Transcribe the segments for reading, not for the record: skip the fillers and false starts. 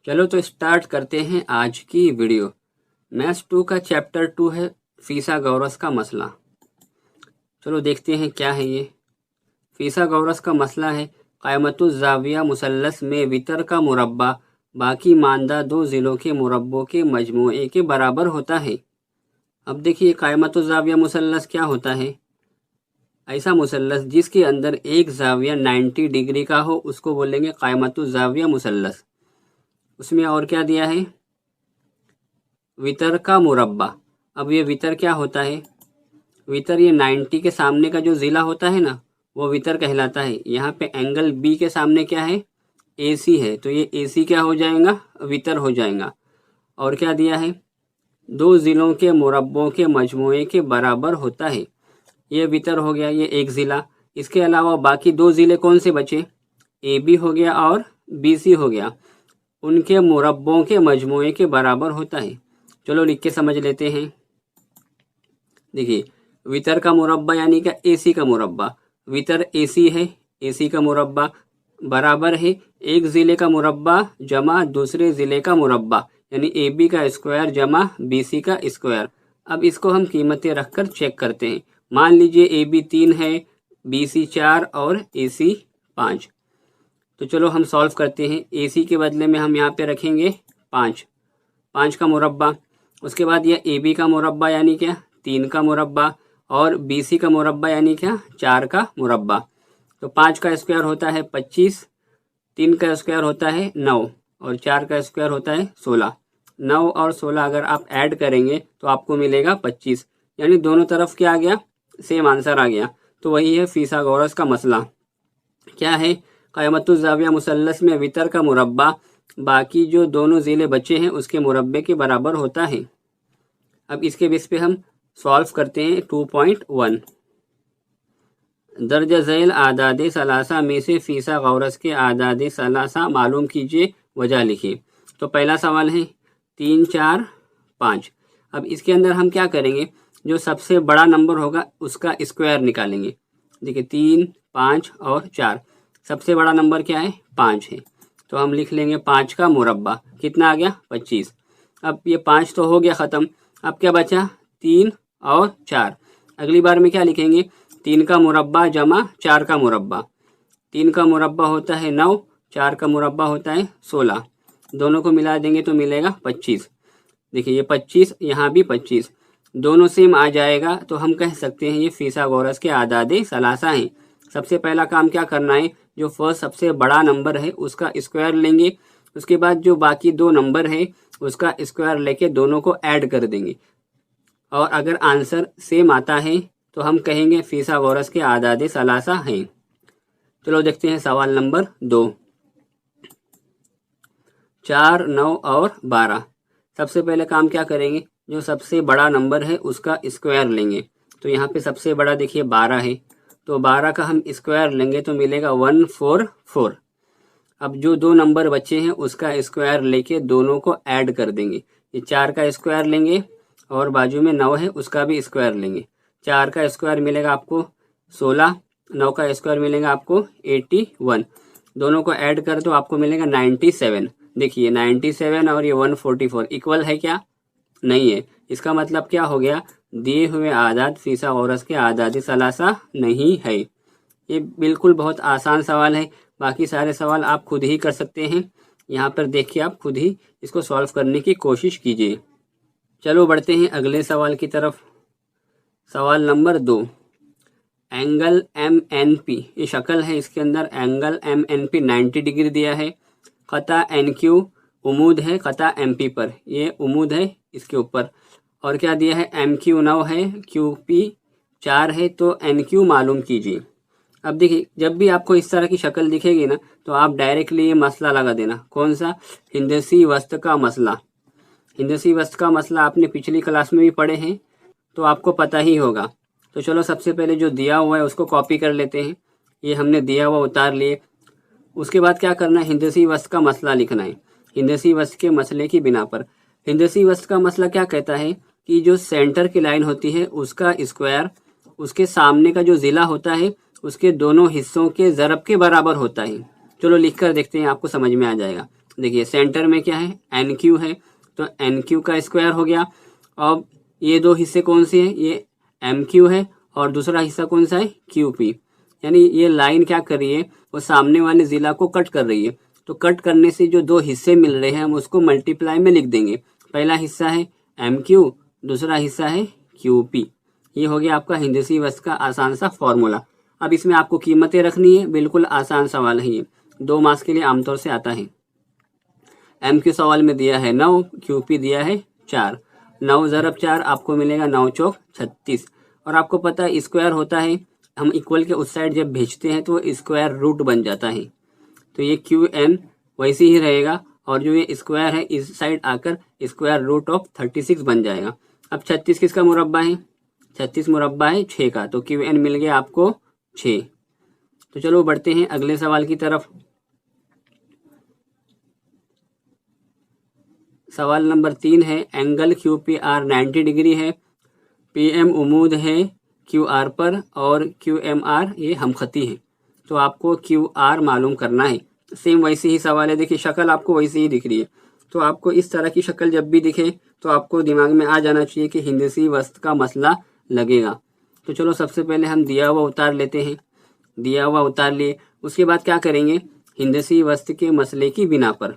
चलो तो स्टार्ट करते हैं आज की वीडियो। मैथ्स 2 का चैप्टर 2 है फीसागोरस का मसला। चलो देखते हैं क्या है ये। फीसागोरस का मसला है क़ायमतुज़्ज़ाविया मुसल्लस में वितर का मुरब्बा बाकी मानदा दो ज़िलों के मुरब्बों के मजमूए के बराबर होता है। अब देखिए क़ायमतुज़्ज़ाविया मुसल्लस क्या होता है। ऐसा मुसल्लस जिसके अंदर एक ज़ाविया 90 डिग्री का हो उसको बोलेंगे क़ायमतुज़्ज़ाविया मुसल्लस। उसमें और क्या दिया है, वितर का मुरब्बा। अब ये वितर क्या होता है, वितर ये 90 के सामने का जो ज़िला होता है ना वो वितर कहलाता है। यहाँ पे एंगल बी के सामने क्या है, AC है, तो ये AC क्या हो जाएगा, वितर हो जाएगा। और क्या दिया है, दो ज़िलों के मुरब्बों के मजमूए के बराबर होता है। ये वितर हो गया, ये एक ज़िला। इसके अलावा बाकी दो ज़िले कौन से बचे, AB हो गया और BC हो गया, उनके मुरब्बों के मजमूए के बराबर होता है। चलो लिख के समझ लेते हैं। देखिए वितर का मुरब्बा यानी क्या, AC का मुरब्बा। वितर AC है, AC का मुरब्बा बराबर है एक ज़िले का मुरब्बा जमा दूसरे ज़िले का मुरब्बा, यानी AB का स्क्वायर जमा BC का स्क्वायर। अब इसको हम कीमतें रखकर चेक करते हैं। मान लीजिए AB 3 है, BC 4 और AC 5। तो चलो हम सॉल्व करते हैं। AC के बदले में हम यहाँ पे रखेंगे 5 का मुरब्बा। उसके बाद यह AB का मुरब्बा यानी क्या, 3 का मुरब्बा, और BC का मुरब्बा यानी क्या, 4 का मुरब्बा। तो 5 का स्क्वायर होता है 25, 3 का स्क्वायर होता है 9 और 4 का स्क्वायर होता है 16। 9 और 16 अगर आप ऐड करेंगे तो आपको मिलेगा 25, यानी दोनों तरफ क्या आ गया, सेम आंसर आ गया। तो वही है फीसागोरस का मसला। क्या है, क़ायमतुज़्ज़ाविया मुसल्लस में वितर का मुरब्बा बाकी जो दोनों ज़िले बचे हैं उसके मुरब्बे के बराबर होता है। अब इसके बेस पे हम सॉल्व करते हैं। 2.1 दर्ज झैल आदाद सलासा में से फीसागोरस के आदाद सलासा मालूम कीजिए, वजह लिखिए। तो पहला सवाल है 3, 4, 5। अब इसके अंदर हम क्या करेंगे, जो सबसे बड़ा नंबर होगा उसका स्क्वायर निकालेंगे। देखिए 3, 5 और 4, सबसे बड़ा नंबर क्या है, 5 है, तो हम लिख लेंगे 5 का मुरब्बा। कितना आ गया, 25। अब ये 5 तो हो गया ख़त्म, अब क्या बचा, 3 और 4। अगली बार में क्या लिखेंगे, 3 का मुरब्बा जमा 4 का मुरब्बा। 3 का मुरब्बा होता है 9, 4 का मुरब्बा होता है 16। दोनों को मिला देंगे तो मिलेगा 25। देखिए ये 25, यहाँ भी 25, दोनों सेम आ जाएगा। तो हम कह सकते हैं ये फीसागोरस के आदाद सलासा हैं। सबसे पहला काम क्या करना है, जो फर्स्ट सबसे बड़ा नंबर है उसका स्क्वायर लेंगे। उसके बाद जो बाकी दो नंबर है उसका स्क्वायर लेके दोनों को ऐड कर देंगे। और अगर आंसर सेम आता है तो हम कहेंगे फीसागोरस के आदाद सलासा हैं। चलो देखते हैं सवाल नंबर 2। 4, 9 और 12। सबसे पहले काम क्या करेंगे, जो सबसे बड़ा नंबर है उसका स्क्वायर लेंगे। तो यहाँ पे सबसे बड़ा देखिए 12 है, तो 12 का हम स्क्वायर लेंगे तो मिलेगा 144। अब जो दो नंबर बचे हैं उसका स्क्वायर लेके दोनों को ऐड कर देंगे। ये 4 का स्क्वायर लेंगे और बाजू में 9 है उसका भी स्क्वायर लेंगे। 4 का स्क्वायर मिलेगा आपको 16, 9 का स्क्वायर मिलेगा आपको 81। दोनों को ऐड कर तो आपको मिलेगा 97। देखिए 97 और ये 144 इक्वल है क्या, नहीं है। इसका मतलब क्या हो गया, दिए हुए आदाद फीसागोरस के आदाद सलासा नहीं है। ये बिल्कुल बहुत आसान सवाल है, बाकी सारे सवाल आप खुद ही कर सकते हैं। यहाँ पर देखिए आप खुद ही इसको सॉल्व करने की कोशिश कीजिए। चलो बढ़ते हैं अगले सवाल की तरफ। सवाल नंबर 2, एंगल MNP, ये शक्ल है, इसके अंदर एंगल MNP 90 डिग्री दिया है। क़ता NQ उमूद है क़ता MP पर, ये उमूद है इसके ऊपर। और क्या दिया है, MQ 9 है, QP 4 है, तो NQ मालूम कीजिए। अब देखिए जब भी आपको इस तरह की शक्ल दिखेगी ना तो आप डायरेक्टली ये मसला लगा देना। कौन सा, हिंदसी वस्त का मसला। हिंदसी वस्त का मसला आपने पिछली क्लास में भी पढ़े हैं तो आपको पता ही होगा। तो चलो सबसे पहले जो दिया हुआ है उसको कॉपी कर लेते हैं। ये हमने दिया हुआ उतार लिए। उसके बाद क्या करना है, हिंदसी वस्त का मसला लिखना है। हिंदसी वस्त के मसले की बिना पर, हिंदसी वस्त का मसला क्या कहता है कि जो सेंटर की लाइन होती है उसका स्क्वायर उसके सामने का जो ज़िला होता है उसके दोनों हिस्सों के ज़रब के बराबर होता है। चलो लिख कर देखते हैं, आपको समझ में आ जाएगा। देखिए सेंटर में क्या है, एन क्यू है, तो एन क्यू का स्क्वायर हो गया। अब ये दो हिस्से कौन से हैं, ये एम क्यू है और दूसरा हिस्सा कौन सा है, क्यू पी। यानी ये लाइन क्या कर रही है, वो सामने वाले जिला को कट कर रही है। तो कट करने से जो दो हिस्से मिल रहे हैं हम उसको मल्टीप्लाई में लिख देंगे। पहला हिस्सा है एम क्यू, दूसरा हिस्सा है क्यू पी। ये हो गया आपका हिंदसी वस्तु का आसान सा फॉर्मूला। अब इसमें आपको कीमतें रखनी है, बिल्कुल आसान सवाल है ये, 2 मार्क्स के लिए आमतौर से आता है। एम क्यू सवाल में दिया है 9, क्यू पी दिया है 4। 9 ज़रब 4 आपको मिलेगा 9 चौक 36। और आपको पता है स्क्वायर होता है, हम इक्वल के उस साइड जब भेजते हैं तो स्क्वायर रूट बन जाता है। तो ये क्यू एन वैसे ही रहेगा और जो ये स्क्वायर है इस साइड आकर स्क्वायर रूट ऑफ 36 बन जाएगा। अब 36 किसका मुरब्बा है, 36 मुरब्बा है 6 का, तो क्यू एन मिल गया आपको 6। तो चलो बढ़ते हैं अगले सवाल की तरफ। सवाल नंबर 3 है, angle Q P R 90 degree है, पी एम उमूद है क्यू आर पर और क्यू एम आर ये हमखती है। तो आपको क्यू आर मालूम करना है। सेम वैसे ही सवाल है, देखिए शक्ल आपको वैसे ही दिख रही है। तो आपको इस तरह की शक्ल जब भी दिखे तो आपको दिमाग में आ जाना चाहिए कि हिंदसी वस्तु का मसला लगेगा। तो चलो सबसे पहले हम दिया हुआ उतार लेते हैं। दिया हुआ उतार लिए, उसके बाद क्या करेंगे, हिंदसी वस्तु के मसले की बिना पर।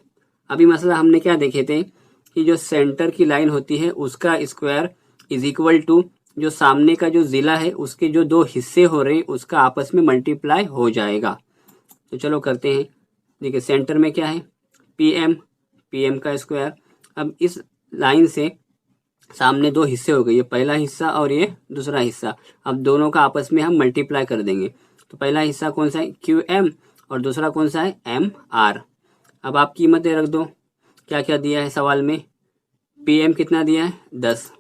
अभी मसला हमने क्या देखे थे कि जो सेंटर की लाइन होती है उसका स्क्वायर इज इक्वल टू जो सामने का जो जिला है उसके जो दो हिस्से हो रहे हैं उसका आपस में मल्टीप्लाई हो जाएगा। तो चलो करते हैं। देखिए सेंटर में क्या है, पीएम, पीएम का स्क्वायर। अब इस लाइन से सामने दो हिस्से हो गए, ये पहला हिस्सा और ये दूसरा हिस्सा। अब दोनों का आपस में हम मल्टीप्लाई कर देंगे। तो पहला हिस्सा कौन सा है, क्यू एम, और दूसरा कौन सा है, एम आर। अब आप कीमतें रख दो, क्या क्या दिया है सवाल में। पी एम कितना दिया है 10,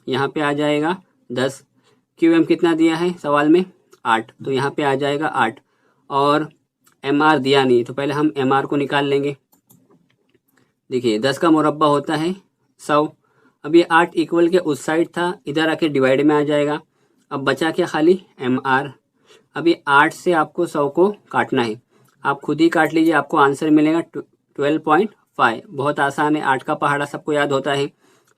यहाँ पे आ जाएगा 10। क्यू एम कितना दिया है सवाल में 8, तो यहाँ पे आ जाएगा 8। और एम आर दिया नहीं, तो पहले हम एम आर को निकाल लेंगे। देखिए 10 का मुरब्बा होता है 100। अब ये 8 इक्वल के उस साइड था, इधर आके डिवाइड में आ जाएगा। अब बचा क्या, खाली एम आर। अब ये 8 से आपको 100 को काटना है, आप खुद ही काट लीजिए, आपको आंसर मिलेगा 12.5। बहुत आसान है, 8 का पहाड़ा सबको याद होता है।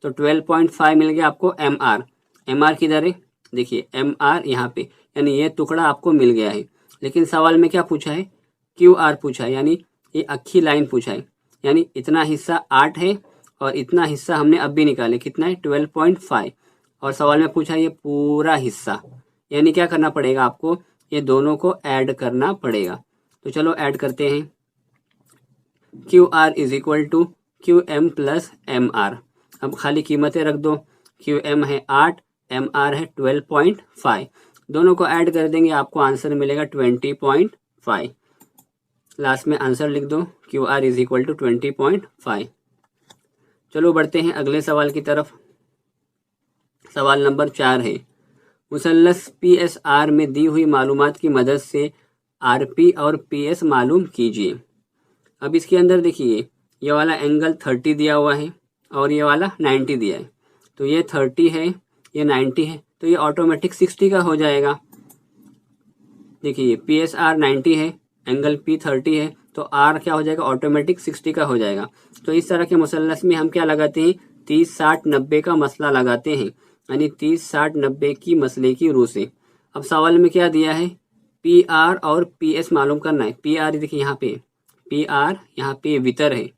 तो 12.5 मिल गया आपको एम आर। एम आर किधर है, देखिए एम आर यहाँ पे, यानी ये टुकड़ा आपको मिल गया है। लेकिन सवाल में क्या पूछा है, क्यू आर पूछा है, यानी ये अक्खी लाइन पूछा है। यानी इतना हिस्सा 8 है और इतना हिस्सा हमने अब भी निकाले, कितना है 12.5। और सवाल में पूछा ये पूरा हिस्सा, यानी क्या करना पड़ेगा आपको, ये दोनों को ऐड करना पड़ेगा। तो चलो ऐड करते हैं। Q R is equal to Q M plus M R. अब खाली कीमतें रख दो, क्यू एम है 8, एम आर है 12.5। दोनों को ऐड कर देंगे, आपको आंसर मिलेगा 20.5। लास्ट में आंसर लिख दो, Q R is equal to 20.5। चलो बढ़ते हैं अगले सवाल की तरफ। सवाल नंबर 4 है, मुसल्लस पी एस आर में दी हुई मालूमात की मदद से आर पी और पी एस मालूम कीजिए। अब इसके अंदर देखिए ये वाला एंगल 30 दिया हुआ है और ये वाला 90 दिया है। तो ये 30 है, ये 90 है, तो ये ऑटोमेटिक 60 का हो जाएगा। देखिए पी एस आर 90 है, एंगल पी 30 है, तो आर क्या हो जाएगा, ऑटोमेटिक 60 का हो जाएगा। तो इस तरह के मुसल्लस में हम क्या लगाते हैं, 30 60 90 का मसला लगाते हैं, यानी 30 60 90 की मसले की रूह से। अब सवाल में क्या दिया है, पी आर और पी एस मालूम करना है। पी आर देखिए यहाँ पे, पी आर यहाँ पे वितर है,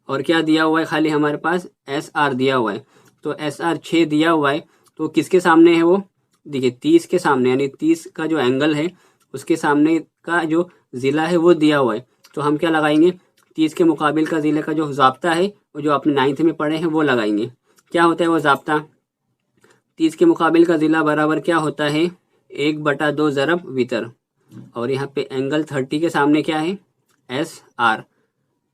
और क्या दिया हुआ है, खाली हमारे पास एस आर दिया हुआ है। तो एस आर 6 दिया हुआ है, तो किसके सामने है वो, देखिए 30 के सामने, यानी 30 का जो एंगल है उसके सामने का जो ज़िला है वो दिया हुआ है। तो हम क्या लगाएंगे, 30 के मुकाबिल का ज़िले का जो ज़ाब्ता है वो जो आपने 9th में पढ़े हैं वो लगाएंगे। क्या होता है वो ज़ाब्ता, 30 के मुकाबिल का ज़िला बराबर क्या होता है, 1/2 ज़रब वितर। और यहाँ पे एंगल 30 के सामने क्या है, एस आर।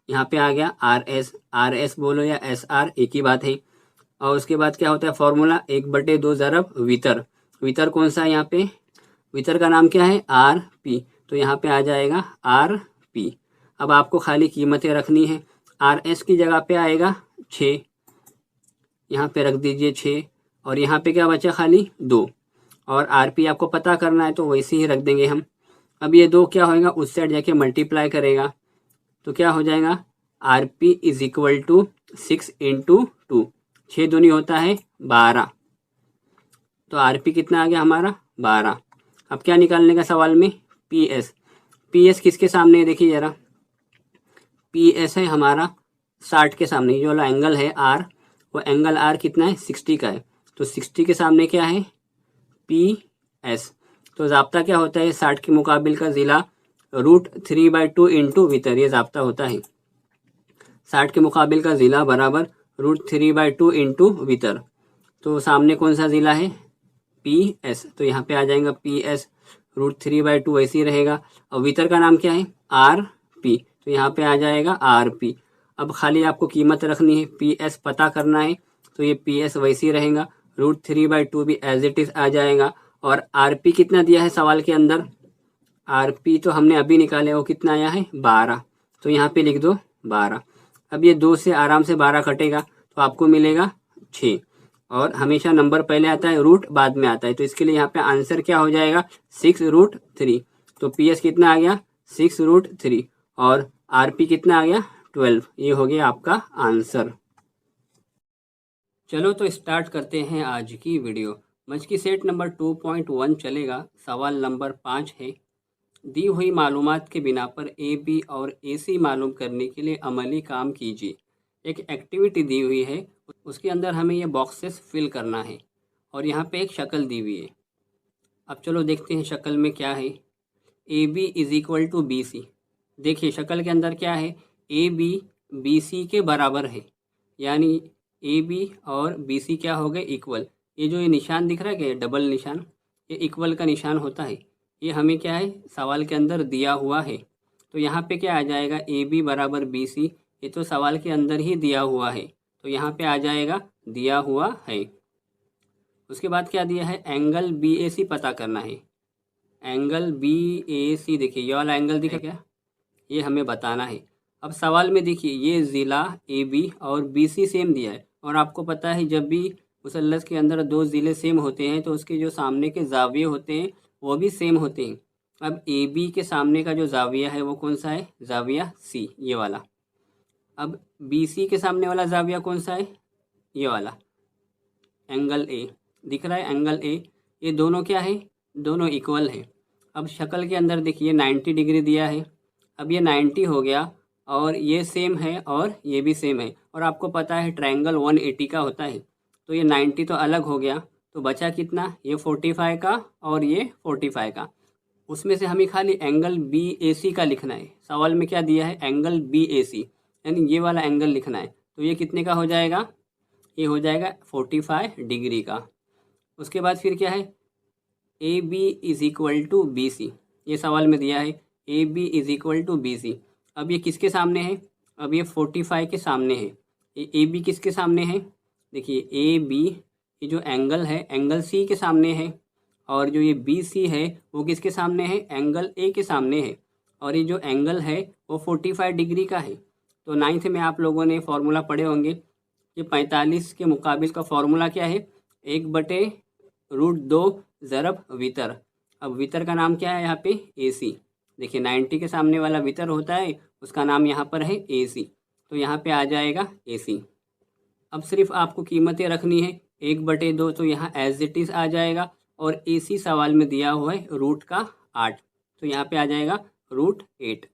यहाँ पे आ गया आर एस, आर एस बोलो या एस आर एक ही बात है। और उसके बाद क्या होता है फॉर्मूला, 1/2 ज़रब वितर। वितर कौन सा है यहाँ पे, वितर का नाम क्या है, आर पी। तो यहाँ पे आ जाएगा आर पी। अब आपको खाली कीमतें रखनी है। आर एस की जगह पे आएगा 6, यहाँ पे रख दीजिए 6, और यहाँ पे क्या बचा, खाली 2। और आर पी आपको पता करना है तो वैसे ही रख देंगे हम। अब ये 2 क्या होएगा, उस साइड जाके मल्टीप्लाई करेगा, तो क्या हो जाएगा RP is equal to 6 into 2, 6 दूनी होता है 12, तो RP कितना आ गया हमारा 12। अब क्या निकालने का सवाल में, PS। PS किसके सामने है देखिए ज़रा, PS है हमारा 60 के सामने, ये वाला एंगल है R, वो एंगल R कितना है 60 का है, तो 60 के सामने क्या है PS। तो ज़ाब्ता क्या होता है 60 के मुकाबिल का ज़िला √3/2 इंटू वितर, ये ज़ाब्ता होता है 60 के मुकाबिल का ज़िला बराबर √3/2 इंटू वितर। तो सामने कौन सा ज़िला है PS, तो यहाँ पे आ जाएगा PS, √3/2 वैसे ही रहेगा। और वितर का नाम क्या है RP, तो यहाँ पे आ जाएगा RP। अब खाली आपको कीमत रखनी है, PS पता करना है, तो ये PS वैसे ही रहेगा, √3/2 भी एज इट इज़ आ जाएगा। और RP कितना दिया है सवाल के अंदर, RP तो हमने अभी निकाले, वो कितना आया है 12, तो यहाँ पे लिख दो 12। अब ये 2 से आराम से 12 कटेगा, तो आपको मिलेगा 6, और हमेशा नंबर पहले आता है, रूट बाद में आता है, तो इसके लिए यहाँ पे आंसर क्या हो जाएगा 6√3। तो PS कितना आ गया 6√3, और RP कितना आ गया 12। ये हो गया आपका आंसर। चलो तो स्टार्ट करते हैं आज की वीडियो। मच की सेट नंबर 2.1 चलेगा। सवाल नंबर 5 है, दी हुई मालूमात के बिना पर AB और AC मालूम करने के लिए अमली काम कीजिए। एक एक्टिविटी दी हुई है, उसके अंदर हमें ये बॉक्सेस फिल करना है, और यहाँ पे एक शक्ल दी हुई है। अब चलो देखते हैं शक्ल में क्या है। AB is equal to BC। देखिए शक्ल के अंदर क्या है, AB BC के बराबर है, यानी AB और BC क्या हो गए इक्वल। ये जो ये निशान दिख रहा है क्या, डबल निशान, ये इक्वल का निशान होता है। ये हमें क्या है सवाल के अंदर दिया हुआ है, तो यहाँ पे क्या आ जाएगा AB बराबर BC, ये तो सवाल के अंदर ही दिया हुआ है, तो यहाँ पे आ जाएगा दिया हुआ है। उसके बाद क्या दिया है, एंगल BAC पता करना है। एंगल BAC देखिए ये वाला एंगल दिखा क्या, ये हमें बताना है। अब सवाल में देखिए ये ज़िला AB और BC सेम दिया है, और आपको पता है जब भी मुसल्लस के अंदर दो ज़िले सेम होते हैं तो उसके जो सामने के ज़ाविये होते हैं वो भी सेम होते हैं। अब AB के सामने का जो ज़ाविया है वो कौन सा है, ज़ाविया C, ये वाला। अब BC के सामने वाला ज़ाविया कौन सा है, ये वाला, एंगल A दिख रहा है, एंगल A। ये दोनों क्या है, दोनों इक्वल है। अब शक्ल के अंदर देखिए 90 डिग्री दिया है, अब ये 90 हो गया, और ये सेम है और ये भी सेम है, और आपको पता है ट्रायंगल 180 का होता है, तो ये 90 तो अलग हो गया, तो बचा कितना, ये 45 का और ये 45 का। उसमें से हमें खाली एंगल BAC का लिखना है। सवाल में क्या दिया है, एंगल BAC, यानी ये वाला एंगल लिखना है, तो ये कितने का हो जाएगा, ये हो जाएगा 45 डिग्री का। उसके बाद फिर क्या है, AB is equal to BC, ये सवाल में दिया है AB is equal to BC। अब ये किसके सामने है, अब ये 45 के सामने है। ये AB किसके सामने है, देखिए AB ये जो एंगल है एंगल C के सामने है, और जो ये BC है वो किसके सामने है, एंगल A के सामने है, और ये जो एंगल है वो 45 डिग्री का है। तो 9th में आप लोगों ने फॉर्मूला पढ़े होंगे कि 45 के मुकाबिल का फॉर्मूला क्या है, 1/√2 ज़रब वितर। अब वितर का नाम क्या है यहाँ पे AC। देखिए 90 के सामने वाला वितर होता है, उसका नाम यहाँ पर है AC, तो यहाँ पे आ जाएगा AC। अब सिर्फ आपको कीमतें रखनी है, 1/2 तो यहाँ एज इट इज़ आ जाएगा, और AC सवाल में दिया हुआ है √8, तो यहाँ पे आ जाएगा √8।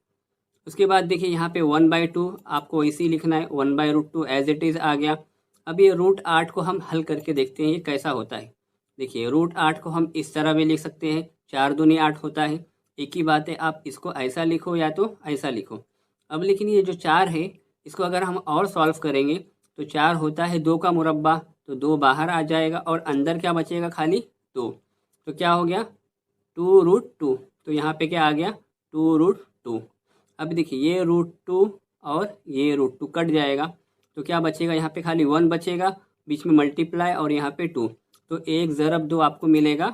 उसके बाद देखिए यहाँ पे 1/2 आपको AC लिखना है, 1/√2 एज इट इज़ आ गया। अब ये √8 को हम हल करके देखते हैं ये कैसा होता है। देखिए √8 को हम इस तरह भी लिख सकते हैं, 4 दूनी 8 होता है, एक ही बात है, आप इसको ऐसा लिखो या तो ऐसा लिखो। अब लेकिन ये जो 4 है इसको अगर हम और सॉल्व करेंगे तो 4 होता है 2 का मुरब्बा, तो 2 बाहर आ जाएगा, और अंदर क्या बचेगा खाली 2, तो क्या हो गया 2√2, तो यहाँ पे क्या आ गया 2√2। अब देखिए ये √2 और ये √2 कट जाएगा, तो क्या बचेगा यहाँ पे खाली 1 बचेगा, बीच में मल्टीप्लाई और यहाँ पे 2, तो 1 ज़रब 2 आपको मिलेगा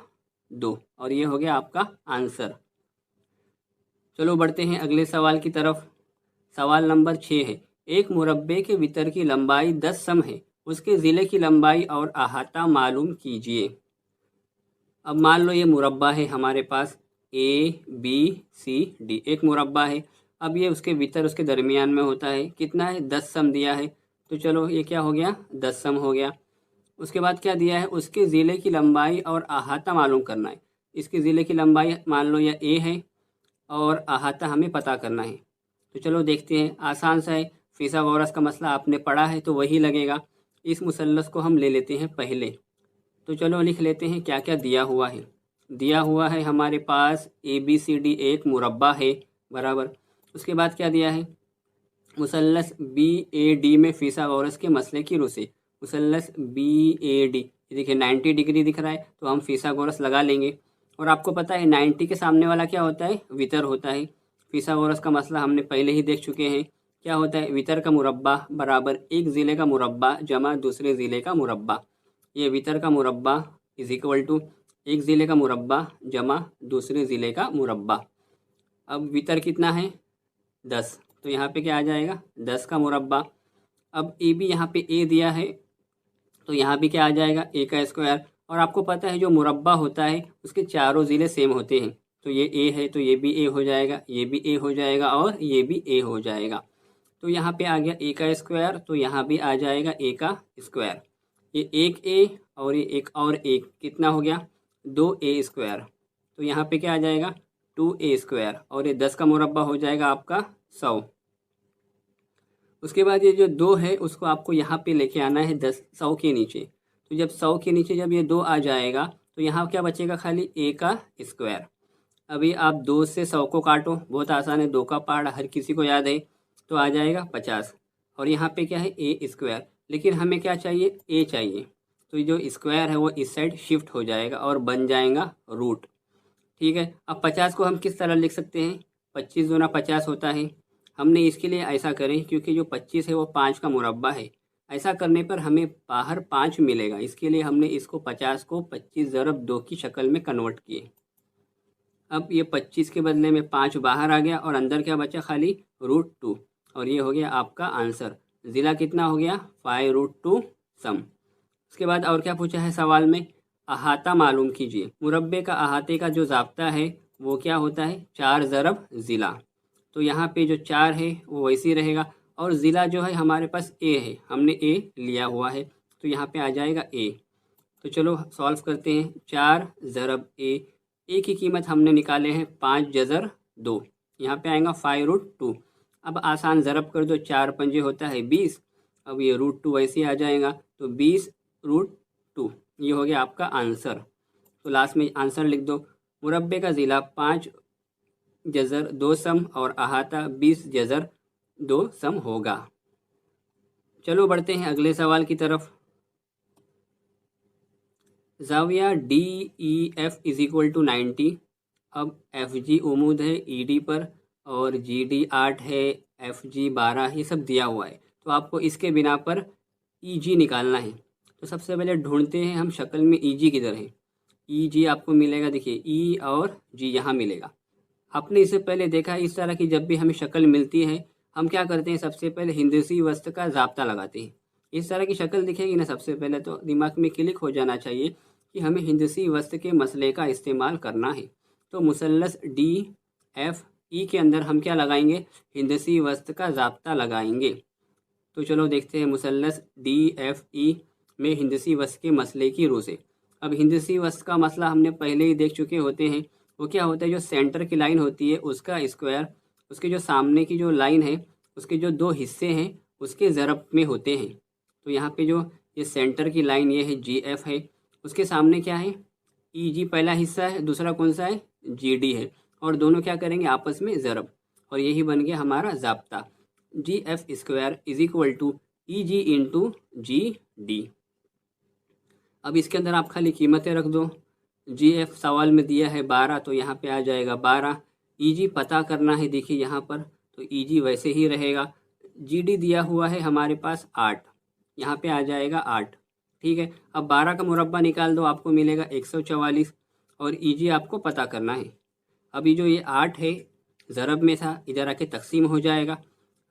2, और ये हो गया आपका आंसर। चलो बढ़ते हैं अगले सवाल की तरफ। सवाल नंबर 6 है, एक मुरब्बे के वितर की लंबाई 10 सम है, उसके ज़िले की लंबाई और अहाता मालूम कीजिए। अब मान लो ये मुरब्बा है हमारे पास, ABCD एक मुरब्बा है, अब ये उसके भीतर उसके दरमियान में होता है। कितना है? 10 सम दिया है। तो चलो ये क्या हो गया? 10 सम हो गया। उसके बाद क्या दिया है? उसके ज़िले की लंबाई और अहाता मालूम करना है। इसके ज़िले की लंबाई मान लो यह ए है और अहाता हमें पता करना है। तो चलो देखते हैं, आसान सा है। फिसागोरस का मसला आपने पढ़ा है तो वही लगेगा। इस मुसल्लस को हम ले लेते हैं पहले। तो चलो लिख लेते हैं क्या क्या दिया हुआ है। दिया हुआ है हमारे पास ABCD एक मुरब्बा है बराबर। उसके बाद क्या दिया है? मुसल्लस BAD में फिसागोरस के मसले की रुसे। मुसल्लस BAD देखिए 90 डिग्री दिख रहा है तो हम फिसागोरस लगा लेंगे। और आपको पता है 90 के सामने वाला क्या होता है? वितर होता है। फिसागोरस का मसला हमने पहले ही देख चुके हैं। क्या होता है? वितर का मुरब्बा बराबर एक ज़िले का मुरब्बा जमा दूसरे ज़िले का मुरब्बा। ये वितर का मुरब्बा इज इक्वल टू एक ज़िले का मुरब्बा जमा दूसरे ज़िले का मुरब्बा। अब वितर कितना है? 10। तो यहाँ पे क्या आ जाएगा? 10 का मुरब्बा। अब ए बी यहाँ पे ए दिया है तो यहाँ भी क्या आ जाएगा? ए का स्क्वायर। और आपको पता है जो मुरब्बा होता है उसके चारों ज़िले सेम होते हैं। तो ये ए है तो ये भी ए हो जाएगा, ये भी ए हो जाएगा और ये भी ए हो जाएगा। तो यहाँ पे आ गया ए का स्क्वायर, तो यहाँ भी आ जाएगा ए का स्क्वायर। ये एक ए और ये एक और एक कितना हो गया? 2A square. तो यहाँ पे क्या आ जाएगा? 2A स्क्वायर और ये 10 का मुरब्बा हो जाएगा आपका 100। उसके बाद ये जो 2 है उसको आपको यहाँ पे लेके आना है 100 के नीचे। तो जब 100 के नीचे जब ये 2 आ जाएगा तो यहाँ क्या बचेगा? खाली ए का स्क्वायर। अभी आप 2 से 100 को काटो, बहुत आसान है, 2 का पहाड़ा हर किसी को याद है। तो आ जाएगा 50। और यहाँ पे क्या है? ए स्क्वायर। लेकिन हमें क्या चाहिए? ए चाहिए। तो ये जो स्क्वायर है वो इस साइड शिफ्ट हो जाएगा और बन जाएगा रूट। ठीक है। अब 50 को हम किस तरह लिख सकते हैं? 25 दूना 50 होता है। हमने इसके लिए ऐसा करें क्योंकि जो 25 है वो 5 का मुरब्बा है। ऐसा करने पर हमें बाहर 5 मिलेगा, इसके लिए हमने इसको 50 को 25 ज़रब 2 की शक्ल में कन्वर्ट किए। अब ये 25 के बदले में 5 बाहर आ गया और अंदर क्या बचा? खाली √2। और ये हो गया आपका आंसर। ज़िला कितना हो गया? 5√2 सम। उसके बाद और क्या पूछा है सवाल में? अहाता मालूम कीजिए। मुरब्बे का अहाते का जो ज़ाब्ता है वो क्या होता है? 4 ज़रब ज़िला। तो यहाँ पे जो 4 है वो वैसे ही रहेगा और ज़िला जो है हमारे पास ए है, हमने ए लिया हुआ है तो यहाँ पे आ जाएगा ए। तो चलो सॉल्व करते हैं। 4 ज़रब ए, ए की कीमत हमने निकाले हैं 5 जज़र 2, यहाँ पे आएगा 5√2। अब आसान ज़रब कर दो, 4 पंजे होता है 20। अब ये √2 वैसे आ जाएगा तो 20√2 ये हो गया आपका आंसर। तो लास्ट में आंसर लिख दो। मुरब्बे का ज़िला 5 जज़र 2 सम और अहाता 20 जज़र 2 सम होगा। चलो बढ़ते हैं अगले सवाल की तरफ। ज़ाविया DEF इज इक्वल टू 90। अब FG उमूद है ED पर और GD 8 है, FG 12, ये सब दिया हुआ है। तो आपको इसके बिना पर EG निकालना है। तो सबसे पहले ढूंढते हैं हम शक्ल में EG किधर है। EG आपको मिलेगा, देखिए E और G यहाँ मिलेगा। आपने इससे पहले देखा है इस तरह की जब भी हमें शक्ल मिलती है हम क्या करते हैं? सबसे पहले हिंदसी वस्त का ज़ाब्ता लगाते हैं। इस तरह की शक्ल दिखेगी ना, सबसे पहले तो दिमाग में क्लिक हो जाना चाहिए कि हमें हिंदसी वस्त के मसले का इस्तेमाल करना है। तो मुसल्लस DFE के अंदर हम क्या लगाएंगे? हिंदसी वस्त का ज़ाब्ता लगाएंगे। तो चलो देखते हैं मुसल्लस DFE में हिंदसी वस्त के मसले की रू से। अब हिंदसी वस्त का मसला हमने पहले ही देख चुके होते हैं। वो क्या होता है? जो सेंटर की लाइन होती है उसका स्क्वायर उसके जो सामने की जो लाइन है उसके जो 2 हिस्से हैं उसके ज़रब में होते हैं। तो यहाँ पे जो ये सेंटर की लाइन ये है GF है, उसके सामने क्या है? EG पहला हिस्सा है, दूसरा कौन सा है? GD है। और दोनों क्या करेंगे? आपस में ज़रब। और यही बन गया हमारा ज़ाब्ता। GF square is equal to EG into GD। अब इसके अंदर आप खाली कीमतें रख दो। GF सवाल में दिया है 12 तो यहाँ पे आ जाएगा 12। EG पता करना है, देखिए यहाँ पर तो EG वैसे ही रहेगा। GD दिया हुआ है हमारे पास 8, यहाँ पे आ जाएगा 8। ठीक है। अब 12 का मुरब्बा निकाल दो, आपको मिलेगा 144 और EG आपको पता करना है। अभी जो ये 8 है ज़रब में था, इधर आके तकसीम हो जाएगा।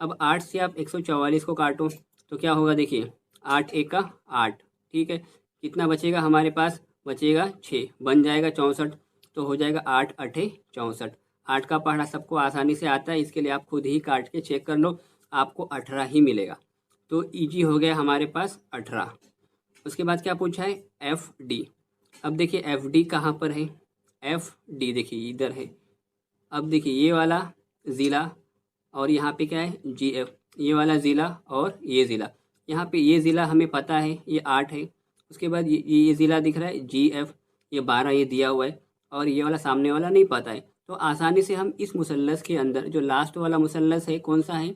अब 8 से आप 144 को काटो तो क्या होगा? देखिए 8 एक का 8। ठीक है। कितना बचेगा हमारे पास? बचेगा 6, बन जाएगा 64। तो हो जाएगा 8 8 64। 8 का पहाड़ा सबको आसानी से आता है, इसके लिए आप खुद ही काट के चेक कर लो, आपको 18 ही मिलेगा। तो ईजी हो गया हमारे पास 18। उसके बाद क्या पूछा है, एफ डी। अब देखिए एफ डी कहाँ पर है, एफ डी देखिए इधर है। अब देखिए ये वाला ज़िला और यहाँ पे क्या है जी एफ, ये वाला ज़िला और ये ज़िला। यहाँ पे ये ज़िला हमें पता है ये 8 है। उसके बाद ये ज़िला दिख रहा है जी एफ, ये 12 ये दिया हुआ है, और ये वाला सामने वाला नहीं पता है। तो आसानी से हम इस मुसल्लस के अंदर जो लास्ट वाला मुसल्लस है कौन सा है,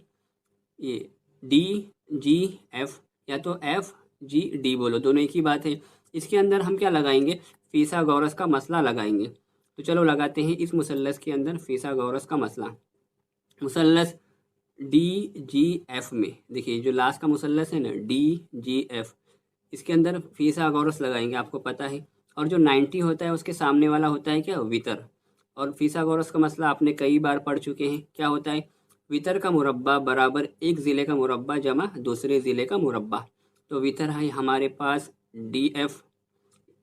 ये डी जी एफ, या तो एफ जी डी बोलो, दोनों एक ही बात है। इसके अंदर हम क्या लगाएंगे, फिसागोरस का मसला लगाएंगे। तो चलो लगाते हैं इस मुसल्लस के अंदर फिसागोरस का मसला। मुसल्लस डी जी एफ में देखिए जो लास्ट का मुसल्लस है ना डी जी एफ, इसके अंदर फिसागोरस लगाएंगे, आपको पता है। और जो 90 होता है उसके सामने वाला होता है क्या, वितर। और फिसागोरस का मसला आपने कई बार पढ़ चुके हैं, क्या होता है, वितर का मुरब्बा बराबर एक ज़िले का मुरब्बा जमा दूसरे ज़िले का मुरब्बा। तो वितर है हमारे पास डी एफ,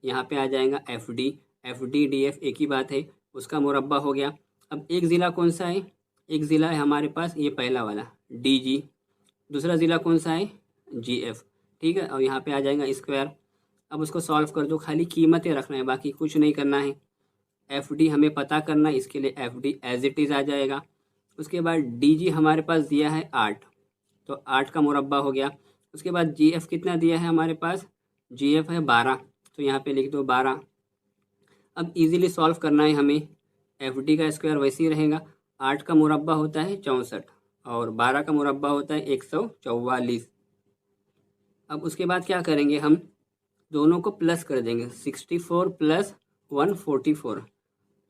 यहाँ पे आ जाएगा एफ डी डी एफ एक ही बात है, उसका मुरब्बा हो गया। अब एक ज़िला कौन सा है, एक ज़िला है हमारे पास ये पहला वाला डी जी, दूसरा ज़िला कौन सा है जी एफ, ठीक है। और यहाँ पे आ जाएगा स्क्वायर। अब उसको सॉल्व कर दो, खाली कीमतें रखना है, बाकी कुछ नहीं करना है। एफ डी हमें पता करना है, इसके लिए F D as it is आ जाएगा। उसके बाद डी जी हमारे पास दिया है 8, तो 8 का मुरब्बा हो गया। उसके बाद जी एफ कितना दिया है हमारे पास, जी एफ है 12, तो यहाँ पे लिख दो 12। अब इजीली सॉल्व करना है हमें, एफ डी का स्क्वायर वैसे ही रहेगा, 8 का मुरब्बा होता है 64 और 12 का मुरब्बा होता है 144। अब उसके बाद क्या करेंगे, हम दोनों को प्लस कर देंगे, 64 प्लस 144,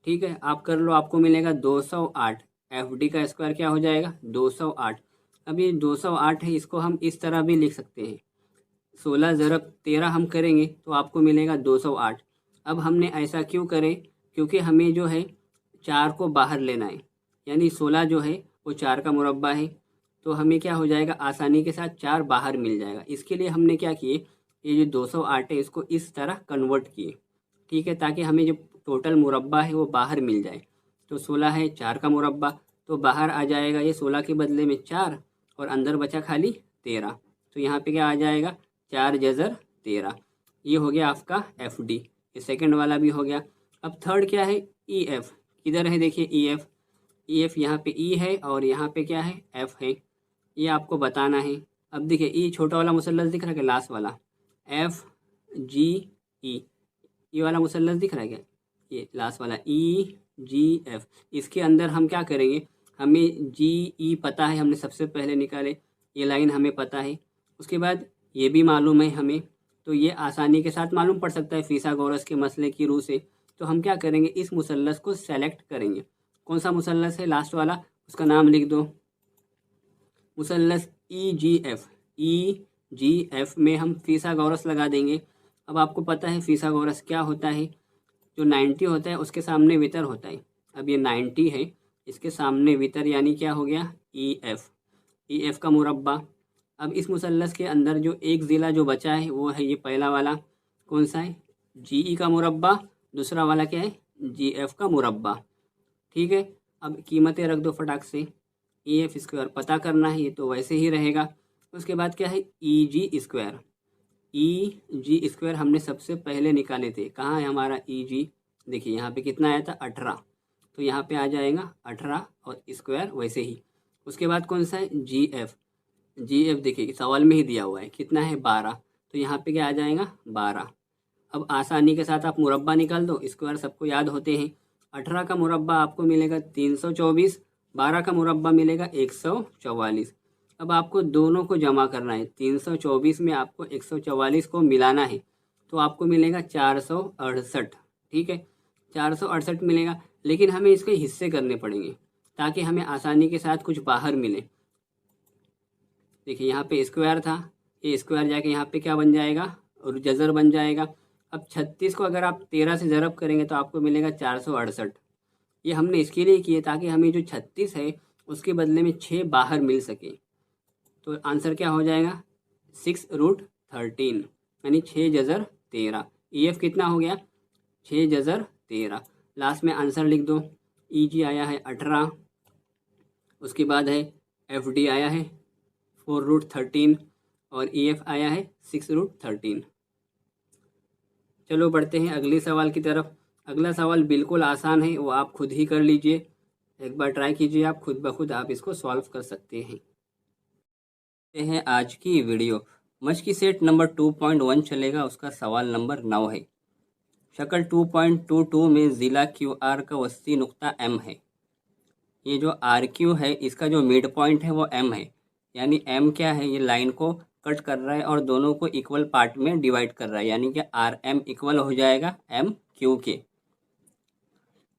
ठीक है। आप कर लो, आपको मिलेगा 208। एफ डी का स्क्वायर क्या हो जाएगा 208। अब ये 208 है, इसको हम इस तरह भी लिख सकते हैं, 16 ज़रब 13 हम करेंगे तो आपको मिलेगा 208। अब हमने ऐसा क्यों करें, क्योंकि हमें जो है 4 को बाहर लेना है, यानी 16 जो है वो 4 का मुरब्बा है, तो हमें क्या हो जाएगा आसानी के साथ 4 बाहर मिल जाएगा। इसके लिए हमने क्या किए, ये जो 208 है इसको इस तरह कन्वर्ट किए, ठीक है, ताकि हमें जो टोटल मुरब्बा है वो बाहर मिल जाए। तो 16 है 4 का मुरब्बा, तो बाहर आ जाएगा ये 16 के बदले में 4 और अंदर बचा खाली 13। तो यहाँ पे क्या आ जाएगा 4 जज़र 13। ये हो गया आपका एफ डी, ये सेकंड वाला भी हो गया। अब थर्ड क्या है, ई एफ, किधर है देखिए ई एफ, ई एफ यहाँ पे ई है और यहाँ पे क्या है एफ है, ये आपको बताना है। अब देखिए ई छोटा वाला मुसल्लस दिख रहा है क्या, लास्ट वाला एफ जी ई, ये वाला मुसल्लस दिख रहा है क्या, ये लास्ट वाला ई जी एफ, इसके अंदर हम क्या करेंगे, हमें जी ई पता है, हमने सबसे पहले निकाले, ये लाइन हमें पता है। उसके बाद ये भी मालूम है हमें, तो ये आसानी के साथ मालूम पड़ सकता है फिसागोरस के मसले की रूह से। तो हम क्या करेंगे, इस मुसल्लस को सेलेक्ट करेंगे। कौन सा मुसल्लस है लास्ट वाला, उसका नाम लिख दो, मुसल्लस ई जी एफ। ई जी एफ में हम फिसागोरस लगा देंगे। अब आपको पता है फिसागोरस क्या होता है, जो 90 होता है उसके सामने वितर होता है। अब ये 90 है, इसके सामने वितर, यानी क्या हो गया ई एफ, ई एफ का मुरब्बा। अब इस मुसल्लस के अंदर जो एक ज़िला जो बचा है वो है ये पहला वाला, कौन सा है जी ई का मुरब्बा, दूसरा वाला क्या है जी एफ का मुरब्बा, ठीक है। अब कीमतें रख दो फटाक से, ई एफ स्क्वायर पता करना है, ये तो वैसे ही रहेगा। उसके बाद क्या है ई जी स्क्वायर, ई जी स्क्वायर हमने सबसे पहले निकाले थे, कहाँ है हमारा ई जी, देखिए यहाँ पे कितना आया था 18, तो यहाँ पे आ जाएगा 18 और स्क्वायर वैसे ही। उसके बाद कौन सा है जी एफ, जी एफ देखिए सवाल में ही दिया हुआ है कितना है 12, तो यहाँ पे क्या आ जाएगा 12। अब आसानी के साथ आप मुरब्बा निकाल दो, स्क्वायर सबको याद होते हैं। 18 का मुरब्बा आपको मिलेगा 324, 12 का मुरब्बा मिलेगा 144। अब आपको दोनों को जमा करना है, 324 में आपको 144 को मिलाना है, तो आपको मिलेगा 468, ठीक है 468 मिलेगा। लेकिन हमें इसके हिस्से करने पड़ेंगे ताकि हमें आसानी के साथ कुछ बाहर मिले। देखिए यहाँ पे स्क्वायर था, ये स्क्वायर जाके यहाँ पे क्या बन जाएगा और जज़र बन जाएगा। अब 36 को अगर आप 13 से ज़रब करेंगे तो आपको मिलेगा 468। ये हमने इसके लिए किए ताकि हमें जो 36 है उसके बदले में 6 बाहर मिल सके। तो आंसर क्या हो जाएगा 6√13, यानी 6 जज़र 13। ई एफ कितना हो गया 6 जज़र 13। लास्ट में आंसर लिख दो, EG आया है 18, उसके बाद है FD आया है 4√13 और EF आया है 6√13। चलो बढ़ते हैं अगले सवाल की तरफ। अगला सवाल बिल्कुल आसान है, वो आप खुद ही कर लीजिए, एक बार ट्राई कीजिए, आप खुद ब खुद आप इसको सॉल्व कर सकते हैं। ये है आज की वीडियो। मच की सेट नंबर 2.1 चलेगा, उसका सवाल नंबर 9 है। शक्ल 2.22 में ज़िला QR का वस्ती नुक्ता M है। ये जो RQ है इसका जो मिड पॉइंट है वो M है, यानी M क्या है, ये लाइन को कट कर रहा है और दोनों को इक्वल पार्ट में डिवाइड कर रहा है, यानी कि RM इक्वल हो जाएगा MQ के।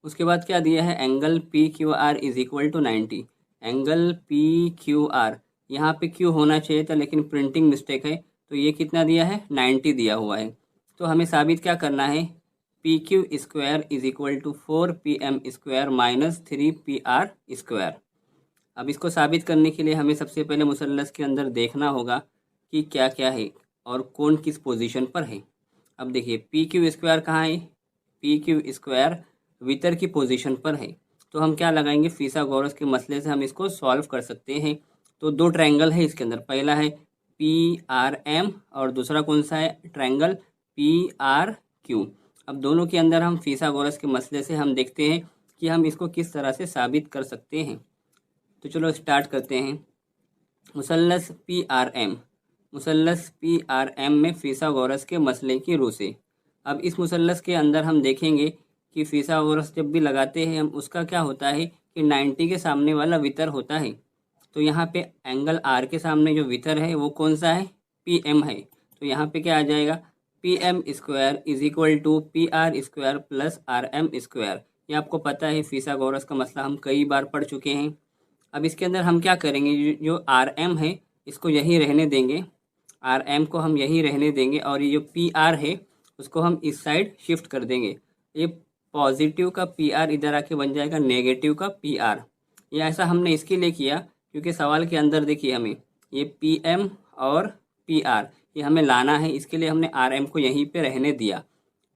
उसके बाद क्या दिया है, angle PQR is equal to 90। Angle PQR, यहाँ पे Q होना चाहिए था लेकिन प्रिंटिंग मिस्टेक है, तो ये कितना दिया है, 90 दिया हुआ है। तो हमें साबित क्या करना है, PQ square is equal to 4PM square minus 3PR square. अब इसको साबित करने के लिए हमें सबसे पहले मुसल्लस के अंदर देखना होगा कि क्या क्या है और कौन किस पोजीशन पर है। अब देखिए PQ स्क्वायर कहाँ है, PQ स्क्वायर वितर की पोजीशन पर है, तो हम क्या लगाएंगे, फिसागोरस के मसले से हम इसको सॉल्व कर सकते हैं। तो दो ट्रायंगल है इसके अंदर, पहला है PRM और दूसरा कौन सा है, ट्रायंगल PRQ। अब दोनों के अंदर हम फिसागोरस के मसले से हम देखते हैं कि हम इसको किस तरह से साबित कर सकते हैं। तो चलो स्टार्ट करते हैं। मुसल्लस PRM में फिसागोरस के मसले की रूह से। अब इस मुसल्लस के अंदर हम देखेंगे कि फिसागोरस जब भी लगाते हैं हम, उसका क्या होता है कि 90 के सामने वाला वितर होता है। तो यहाँ पे एंगल R के सामने जो वितर है वो कौन सा है, PM है। तो यहाँ पे क्या आ जाएगा, PM square is equal to PR square plus RM square. ये आपको पता है, फिसागोरस का मसला हम कई बार पढ़ चुके हैं। अब इसके अंदर हम क्या करेंगे, जो RM है इसको यहीं रहने देंगे, RM को हम यहीं रहने देंगे और ये जो PR है उसको हम इस साइड शिफ्ट कर देंगे। ये पॉजिटिव का PR इधर आके बन जाएगा नेगेटिव का PR। ये ऐसा हमने इसके लिए किया क्योंकि सवाल के अंदर देखिए हमें ये PM और PR ये हमें लाना है, इसके लिए हमने RM को यहीं पे रहने दिया।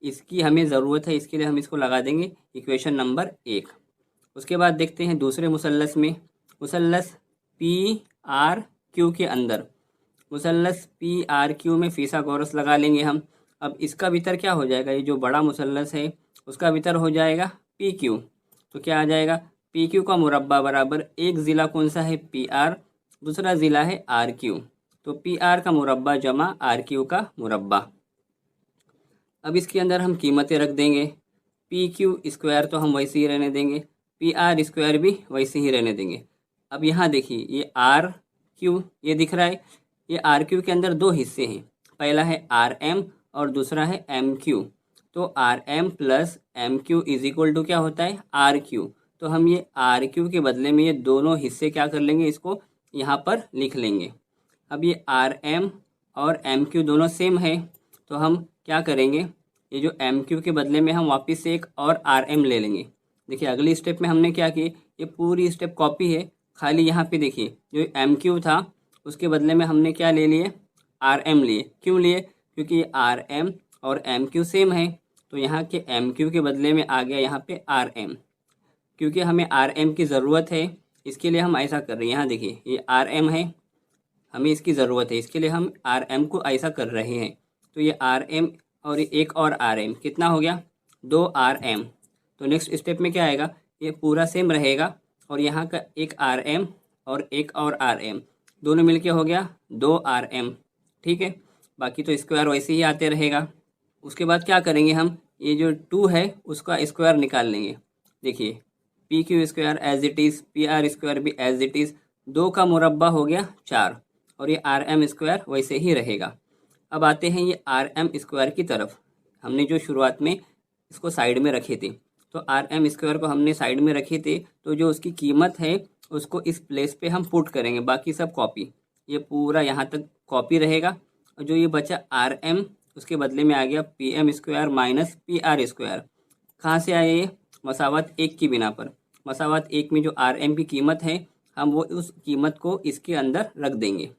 इसकी हमें ज़रूरत है, इसके लिए हम इसको लगा देंगे इक्वेशन नंबर 1। उसके बाद देखते हैं दूसरे मुसल्लस में, मुसल्लस PRQ के अंदर, मुसल्लस PRQ में फिसागोरस लगा लेंगे हम। अब इसका भीतर क्या हो जाएगा, ये जो बड़ा मुसल्लस है उसका भीतर हो जाएगा PQ। तो क्या आ जाएगा, PQ का मुरब्बा बराबर एक ज़िला कौन सा है, PR, दूसरा ज़िला है RQ। तो PR का मुरब्बा जमा RQ का मुरब्बा। अब इसके अंदर हम कीमतें रख देंगे, PQ स्क्वायर तो हम वैसे ही रहने देंगे, PR स्क्वायर भी वैसे ही रहने देंगे। अब यहाँ देखिए ये RQ ये दिख रहा है, ये RQ के अंदर दो हिस्से हैं, पहला है RM और दूसरा है MQ। तो RM plus MQ is equal to क्या होता है, RQ। तो हम ये RQ के बदले में ये दोनों हिस्से क्या कर लेंगे, इसको यहाँ पर लिख लेंगे। अब ये RM और MQ दोनों सेम है, तो हम क्या करेंगे, ये जो MQ के बदले में हम वापस से एक और RM ले लेंगे। देखिए अगली स्टेप में हमने क्या किया, ये पूरी स्टेप कॉपी है, खाली यहाँ पे देखिए जो MQ था उसके बदले में हमने क्या ले लिए, RM लिए। क्यों लिए, क्योंकि RM और MQ सेम है, तो यहाँ के MQ के बदले में आ गया यहाँ पे RM। क्योंकि हमें RM की ज़रूरत है इसके लिए हम ऐसा कर रहे हैं। यहाँ देखिए ये RM है, हमें इसकी ज़रूरत है, इसके लिए हम RM को ऐसा कर रहे हैं। तो ये RM और एक और RM कितना हो गया, 2 RM। तो नेक्स्ट स्टेप में क्या आएगा, ये पूरा सेम रहेगा और यहाँ का एक RM और एक और RM दोनों मिलके हो गया 2 RM। ठीक है, बाकी तो स्क्वायर वैसे ही आते रहेगा। उसके बाद क्या करेंगे हम, ये जो 2 है उसका स्क्वायर निकाल लेंगे। देखिए PQ square as it is, PR square भी एज इट इज़, 2 का मुरब्बा हो गया 4 और ये RM स्क्वायर वैसे ही रहेगा। अब आते हैं ये RM स्क्वायर की तरफ। हमने जो शुरुआत में इसको साइड में रखे थे, तो RM स्क्वायर को हमने साइड में रखे थे, तो जो उसकी कीमत है उसको इस प्लेस पे हम पुट करेंगे, बाकी सब कॉपी, ये पूरा यहाँ तक कॉपी रहेगा। और जो ये बचा RM उसके बदले में आ गया PM square minus PR square. कहाँ से आया ये, मसावत 1 की बिना पर। मसावत 1 में जो RM की कीमत है हम वो उस कीमत को इसके अंदर रख देंगे।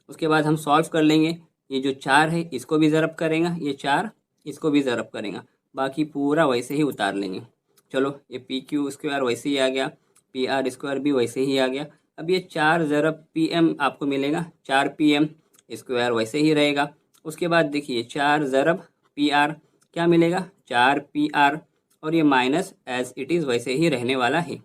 उसके बाद हम सॉल्व कर लेंगे, ये जो 4 है इसको भी ज़रब करेंगे, ये 4 इसको भी ज़रब करेंगे, बाकी पूरा वैसे ही उतार लेंगे। चलो ये पी क्यू स्क्वायर वैसे ही आ गया, पी आर स्क्वायर भी वैसे ही आ गया। अब ये 4 ज़रब पी एम आपको मिलेगा, 4 पी एम स्क्वायर वैसे ही रहेगा। उसके बाद देखिए 4 ज़रब पी आर क्या मिलेगा, 4 पी आर, और ये माइनस एज इट इज़ वैसे ही रहने वाला है।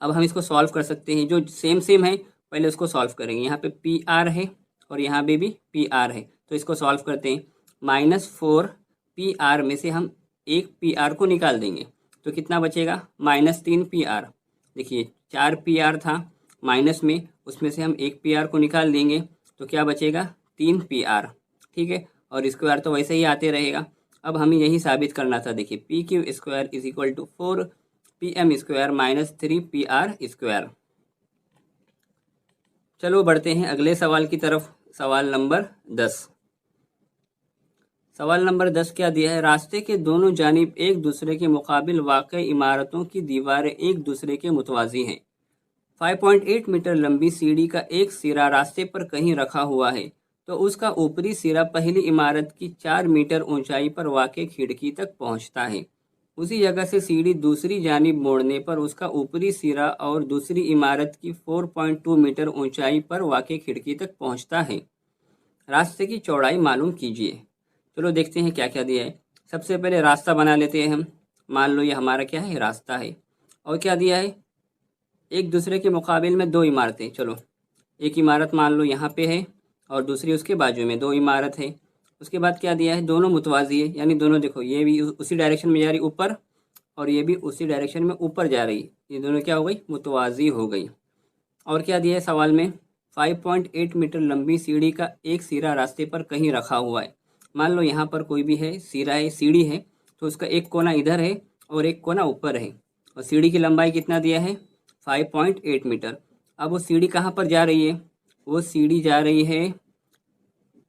अब हम इसको सॉल्व कर सकते हैं, जो सेम सेम है पहले उसको सॉल्व करेंगे। यहाँ पे पी आर है और यहाँ पे भी पी आर है, तो इसको सॉल्व करते हैं। -4 पी आर में से हम एक पी आर को निकाल देंगे तो कितना बचेगा, -3 पी आर। देखिए 4 पी आर था माइनस में, उसमें से हम एक पी आर को निकाल देंगे तो क्या बचेगा, 3 पी आर। ठीक है, और स्क्वायर तो वैसे ही आते रहेगा। अब हमें यही साबित करना था। देखिए P Q square is equal to 4 P M square -3 P R square. चलो बढ़ते हैं अगले सवाल की तरफ। सवाल नंबर 10। सवाल नंबर 10 क्या दिया है, रास्ते के दोनों जानिब एक दूसरे के मुकाबिल वाक़ई इमारतों की दीवारें एक दूसरे के मुतवाज़ी हैं। 5.8 मीटर लंबी सीढ़ी का एक सिरा रास्ते पर कहीं रखा हुआ है तो उसका ऊपरी सिरा पहली इमारत की 4 मीटर ऊंचाई पर वाक़ई खिड़की तक पहुंचता है। उसी जगह से सीढ़ी दूसरी जानिब मोड़ने पर उसका ऊपरी सिरा और दूसरी इमारत की 4.2 मीटर ऊंचाई पर वाक़ई खिड़की तक पहुंचता है। रास्ते की चौड़ाई मालूम कीजिए। चलो देखते हैं क्या क्या दिया है। सबसे पहले रास्ता बना लेते हैं हम। मान लो ये हमारा क्या है, रास्ता है। और क्या दिया है, एक दूसरे के मुकाबिल में दो इमारतें। चलो एक इमारत मान लो यहाँ पे है और दूसरी उसके बाजू में, दो इमारत है। उसके बाद क्या दिया है, दोनों मुतवाज़ी है, यानी दोनों देखो ये भी उसी डायरेक्शन में जा रही ऊपर और ये भी उसी डायरेक्शन में ऊपर जा रही, ये दोनों क्या हो गई, मुतवाज़ी हो गई। और क्या दिया है सवाल में, 5.8 मीटर लंबी सीढ़ी का एक सिरा रास्ते पर कहीं रखा हुआ है। मान लो यहाँ पर कोई भी है, सिरा है, सीढ़ी है, तो उसका एक कोना इधर है और एक कोना ऊपर है, और सीढ़ी की लंबाई कितना दिया है, 5.8 मीटर। अब वो सीढ़ी कहाँ पर जा रही है, वो सीढ़ी जा रही है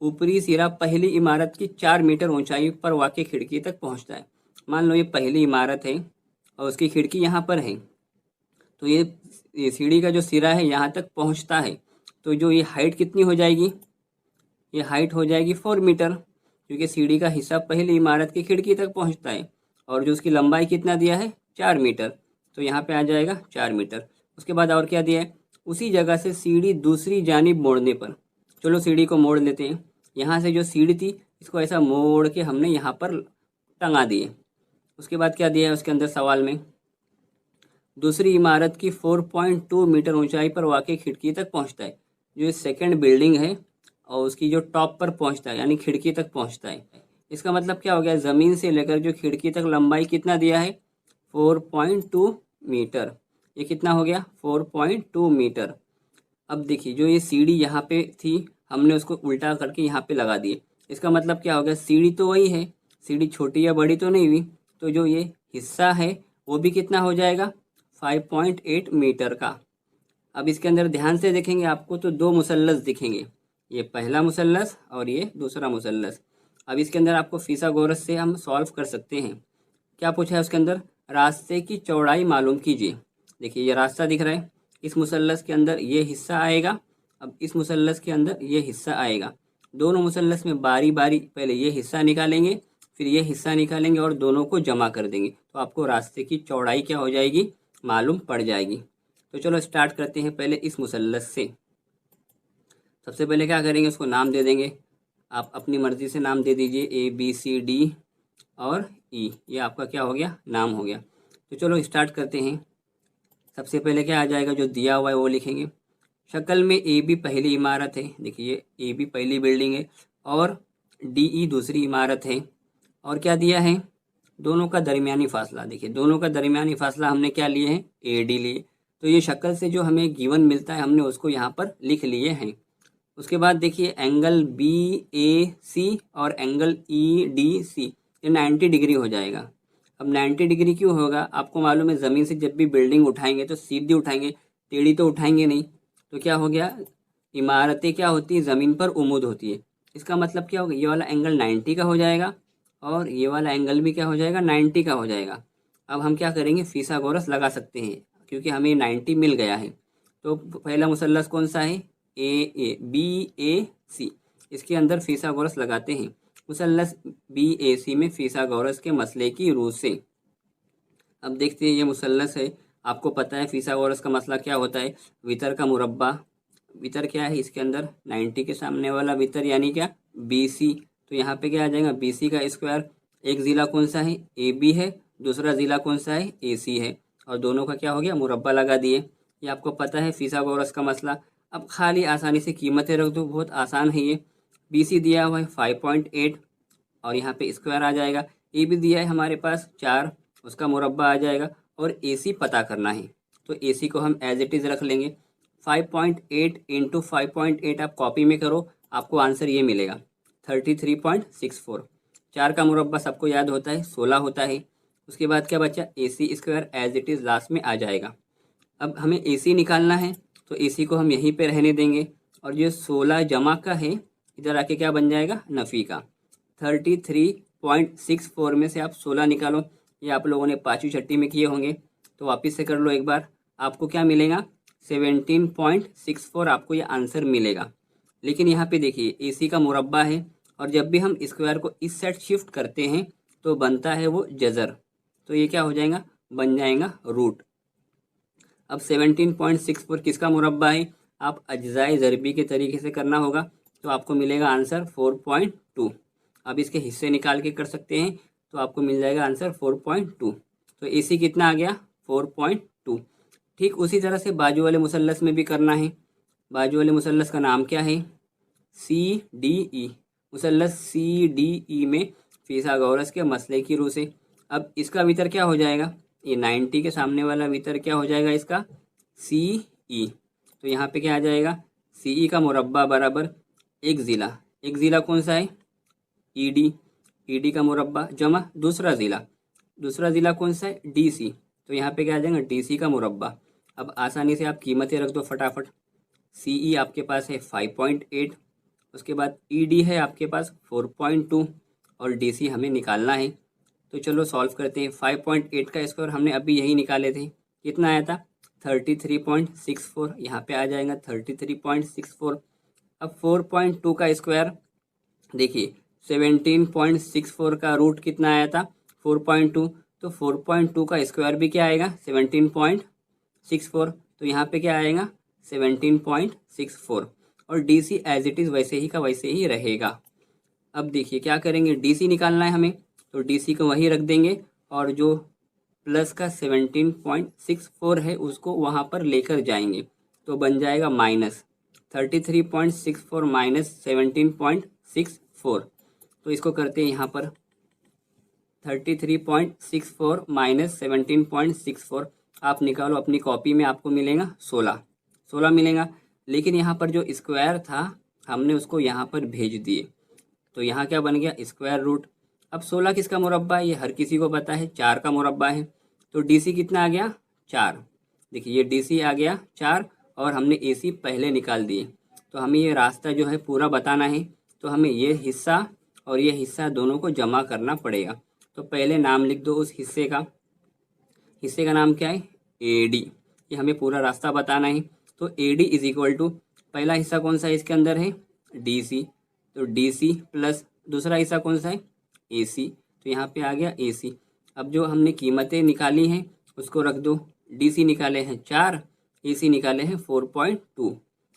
ऊपरी सिरा पहली इमारत की 4 मीटर ऊंचाई पर वाक़ई खिड़की तक पहुँचता है। मान लो ये पहली इमारत है और उसकी खिड़की यहाँ पर है, तो ये सीढ़ी का जो सिरा है यहाँ तक पहुँचता है, तो जो ये हाइट कितनी हो जाएगी, ये हाइट हो जाएगी 4 मीटर, क्योंकि सीढ़ी का हिस्सा पहली इमारत की खिड़की तक पहुँचता है। और जो उसकी लंबाई कितना दिया है, 4 मीटर, तो यहाँ पे आ जाएगा 4 मीटर। उसके बाद और क्या दिया है, उसी जगह से सीढ़ी दूसरी जानिब मोड़ने पर, चलो सीढ़ी को मोड़ लेते हैं। यहाँ से जो सीढ़ी थी इसको ऐसा मोड़ के हमने यहाँ पर टंगा दिए। उसके बाद क्या दिया है उसके अंदर सवाल में, दूसरी इमारत की 4.2 मीटर ऊंचाई पर वाक़ई खिड़की तक पहुँचता है। जो ये सेकेंड बिल्डिंग है और उसकी जो टॉप पर पहुँचता है, यानी खिड़की तक पहुँचता है। इसका मतलब क्या हो गया, ज़मीन से लेकर जो खिड़की तक लंबाई कितना दिया है, 4.2 मीटर। ये कितना हो गया, 4.2 मीटर। अब देखिए जो ये सीढ़ी यहाँ पे थी, हमने उसको उल्टा करके यहाँ पे लगा दिए। इसका मतलब क्या हो गया, सीढ़ी तो वही है, सीढ़ी छोटी या बड़ी तो नहीं हुई, तो जो ये हिस्सा है वो भी कितना हो जाएगा, 5.8 मीटर का। अब इसके अंदर ध्यान से देखेंगे आपको तो दो मुसल्लस दिखेंगे, ये पहला मुसल्लस और ये दूसरा मुसल्लस। अब इसके अंदर आपको फिसागोरस से हम सॉल्व कर सकते हैं। क्या पूछा है उसके अंदर, रास्ते की चौड़ाई मालूम कीजिए। देखिए ये रास्ता दिख रहा है, इस मुसल्लस के अंदर ये हिस्सा आएगा, अब इस मुसल्लस के अंदर ये हिस्सा आएगा। दोनों मुसल्लस में बारी बारी पहले ये हिस्सा निकालेंगे, फिर ये हिस्सा निकालेंगे और दोनों को जमा कर देंगे, तो आपको रास्ते की चौड़ाई क्या हो जाएगी, मालूम पड़ जाएगी। तो चलो स्टार्ट करते हैं पहले इस मुसल्लस से। सबसे पहले क्या करेंगे, उसको नाम दे देंगे। आप अपनी मर्ज़ी से नाम दे दीजिए, ABCD और E, ये आपका क्या हो गया, नाम हो गया। तो चलो स्टार्ट करते हैं। सबसे पहले क्या आ जाएगा, जो दिया हुआ है वो लिखेंगे। शक्ल में AB पहली इमारत है, देखिए AB पहली बिल्डिंग है और DE दूसरी इमारत है। और क्या दिया है, दोनों का दरमियानी फासला। देखिए दोनों का दरमियानी फासला हमने क्या लिए हैं, AD लिए। तो ये शक्ल से जो हमें गिवन मिलता है हमने उसको यहाँ पर लिख लिए हैं। उसके बाद देखिए एंगल BAC और एंगल EDC, ये 90 डिग्री हो जाएगा। अब 90 डिग्री क्यों होगा, आपको मालूम है ज़मीन से जब भी बिल्डिंग उठाएंगे तो सीधी उठाएंगे, टेढ़ी तो उठाएंगे नहीं। तो क्या हो गया, इमारतें क्या होती है, ज़मीन पर उमूद होती है। इसका मतलब क्या होगा, ये वाला एंगल 90 का हो जाएगा और ये वाला एंगल भी क्या हो जाएगा, 90 का हो जाएगा। अब हम क्या करेंगे, फिसागोरस लगा सकते हैं क्योंकि हमें 90 मिल गया है। तो पहला मुसल्लस कौन सा है, BAC, इसके अंदर फिसागोरस लगाते हैं। मुसल्लस BAC में फिसागोरस के मसले की रूह से अब देखते हैं ये मुसल्लस है, आपको पता है फिसागोरस का मसला क्या होता है, वितर का मुरब्बा। वितर क्या है इसके अंदर, 90 के सामने वाला वितर यानी क्या, BC। तो यहाँ पे क्या आ जाएगा, BC का स्क्वायर। एक ज़िला कौन सा है, AB है, दूसरा ज़िला कौन सा है, AC है, और दोनों का क्या हो गया, मुरब्बा लगा दिए। ये आपको पता है फिसागोरस का मसला। अब खाली आसानी से कीमतें रख दो, बहुत आसान है ये। BC दिया हुआ है 5.8 और यहाँ पे स्क्वायर आ जाएगा। AB दिया है हमारे पास 4, उसका मुरब्बा आ जाएगा, और AC पता करना है। तो AC को हम एज इट इज़ रख लेंगे। 5.8 इंटू 5.8 आप कॉपी में करो, आपको आंसर ये मिलेगा 33.64। 4 का मुरब्बा सबको याद होता है 16 होता है। उसके बाद क्या बचा, AC square as it is last में आ जाएगा। अब हमें AC निकालना है, तो AC को हम यहीं पे रहने देंगे, और जो 16 जमा का है इधर आके क्या बन जाएगा, नफ़ी का। 33.64 में से आप 16 निकालो, ये आप लोगों ने पाँचवीं छठी में किए होंगे, तो वापस से कर लो एक बार। आपको क्या मिलेगा, 17.64 आपको ये आंसर मिलेगा। लेकिन यहाँ पे देखिए AC का मुरब्बा है, और जब भी हम स्क्वायर को इस साइड शिफ्ट करते हैं तो बनता है वो जज़र, तो ये क्या हो जाएगा, बन जाएगा रूट। अब 17.64 किसका मुरब्बा है, आप अज्जाए ज़रबी के तरीके से करना होगा, तो आपको मिलेगा आंसर 4.2। अब इसके हिस्से निकाल के कर सकते हैं, तो आपको मिल जाएगा आंसर 4.2। तो AC कितना आ गया, 4.2। ठीक उसी तरह से बाजू वाले मुसल्लस में भी करना है। बाजू वाले मुसल्लस का नाम क्या है, CDE। मुसल्लस CDE में फिसागोरस के मसले की रूह से। अब इसका वितर क्या हो जाएगा, ये 90 के सामने वाला वितर क्या हो जाएगा इसका, CE। तो यहाँ पे क्या आ जाएगा, CE का मुरब्बा बराबर एक ज़िला। एक ज़िला कौन सा है, ED। ED का मुरब्बा जमा दूसरा ज़िला। दूसरा ज़िला कौन सा है, DC। तो यहाँ पे क्या आ जाएगा, DC का मुरब्बा। अब आसानी से आप कीमतें रख दो फटाफट। CE आपके पास है 5.8, उसके बाद ED है आपके पास 4.2, और DC हमें निकालना है। तो चलो सॉल्व करते हैं। 5.8 का स्क्वायर हमने अभी यही निकाले थे, कितना आया था, 33.64। यहाँ पे आ जाएगा 33.64। अब 4.2 का स्क्वायर, देखिए 17.64 का रूट कितना आया था, 4.2। तो 4.2 का स्क्वायर भी क्या आएगा, 17.64। तो यहाँ पे क्या आएगा, 17.64, और DC एज इट इज़ वैसे ही का वैसे ही रहेगा। अब देखिए क्या करेंगे, DC निकालना है हमें, तो DC को वहीं रख देंगे, और जो प्लस का 17.64 है उसको वहाँ पर लेकर जाएंगे, तो बन जाएगा माइनस 33.64 माइनस 17.64। तो इसको करते हैं यहाँ पर, 33.64 माइनस 17.64 आप निकालो अपनी कॉपी में, आपको मिलेगा 16 मिलेगा। लेकिन यहाँ पर जो स्क्वायर था हमने उसको यहाँ पर भेज दिए, तो यहाँ क्या बन गया, स्क्वायर रूट। अब 16 किसका मुरब्बा है, ये हर किसी को पता है, 4 का मुरब्बा है। तो DC कितना आ गया, 4। देखिए ये DC आ गया 4, और हमने AC पहले निकाल दिए। तो हमें ये रास्ता जो है पूरा बताना है, तो हमें ये हिस्सा और ये हिस्सा दोनों को जमा करना पड़ेगा। तो पहले नाम लिख दो उस हिस्से का। हिस्से का नाम क्या है, AD। ये हमें पूरा रास्ता बताना है। तो AD इज इक्वल टू, पहला हिस्सा कौन सा है इसके अंदर है, DC। तो DC प्लस दूसरा हिस्सा कौन सा है, AC। तो यहाँ पे आ गया AC। अब जो हमने कीमतें निकाली हैं उसको रख दो। DC निकाले हैं 4, AC निकाले हैं 4.2।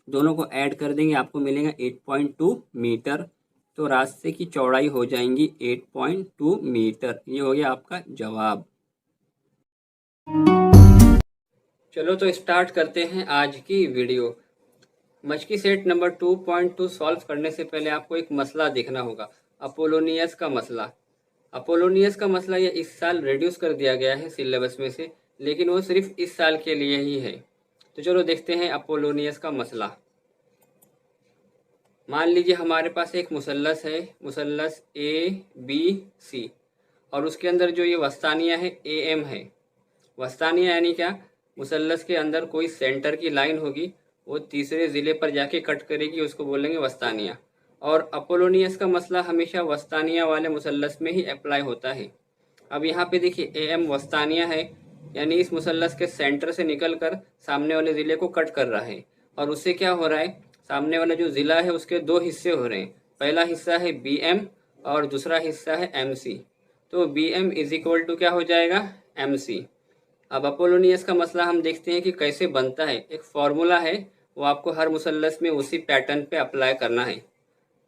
दोनों को ऐड कर देंगे, आपको मिलेगा 8.2 मीटर। तो रास्ते की चौड़ाई हो जाएंगी 8.2 मीटर। ये हो गया आपका जवाब। चलो तो स्टार्ट करते हैं आज की वीडियो। मचकी सेट नंबर 2.2 सॉल्व करने से पहले आपको एक मसला देखना होगा, अपोलोनियस का मसला। अपोलोनियस का मसला ये इस साल रिड्यूस कर दिया गया है सिलेबस में से, लेकिन वो सिर्फ इस साल के लिए ही है। तो चलो देखते हैं अपोलोनियस का मसला। मान लीजिए हमारे पास एक मुसल्लस है, मुसल्लस ABC, और उसके अंदर जो ये वस्तानिया है AM है। वस्तानिया यानी क्या, मुसल्लस के अंदर कोई सेंटर की लाइन होगी, वो तीसरे ज़िले पर जाके कट करेगी, उसको बोलेंगे वस्तानिया। और अपोलोनियस का मसला हमेशा वस्तानिया वाले मुसल्लस में ही अप्लाई होता है। अब यहाँ पे देखिए AM वस्तानिया है, यानी इस मुसल्लस के सेंटर से निकलकर सामने वाले ज़िले को कट कर रहा है, और उससे क्या हो रहा है, सामने वाला जो ज़िला है उसके दो हिस्से हो रहे हैं। पहला हिस्सा है BM और दूसरा हिस्सा है MC। तो BM इज इक्वल टू क्या हो जाएगा, MC। अब अपोलोनियस का मसला हम देखते हैं कि कैसे बनता है। एक फॉर्मूला है, वो आपको हर मुसल्लस में उसी पैटर्न पे अप्लाई करना है।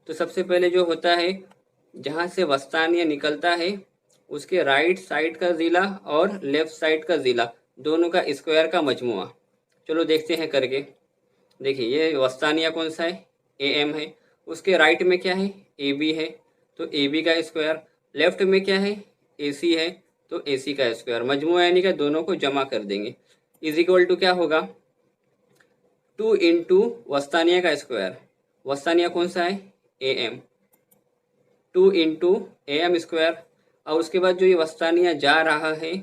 तो सबसे पहले जो होता है, जहाँ से वस्तानिया निकलता है उसके राइट साइड का ज़िला और लेफ्ट साइड का ज़िला दोनों का स्क्वायर का मजमुआ। चलो देखते हैं करके। देखिए ये वस्तानिया कौन सा है, ए एम है। उसके राइट में क्या है, ए बी है, तो ए बी का स्क्वायर। लेफ्ट में क्या है, ए सी है, तो ए सी का स्क्वायर। मजमुआ यानी कि दोनों को जमा कर देंगे। इज इक्वल टू क्या होगा, 2 इंटू वस्तानिया का स्क्वायर। वस्तानिया कौन सा है, ए एम, 2 इंटू ए एम स्क्वायर। और उसके बाद जो ये वस्तानिया जा रहा है,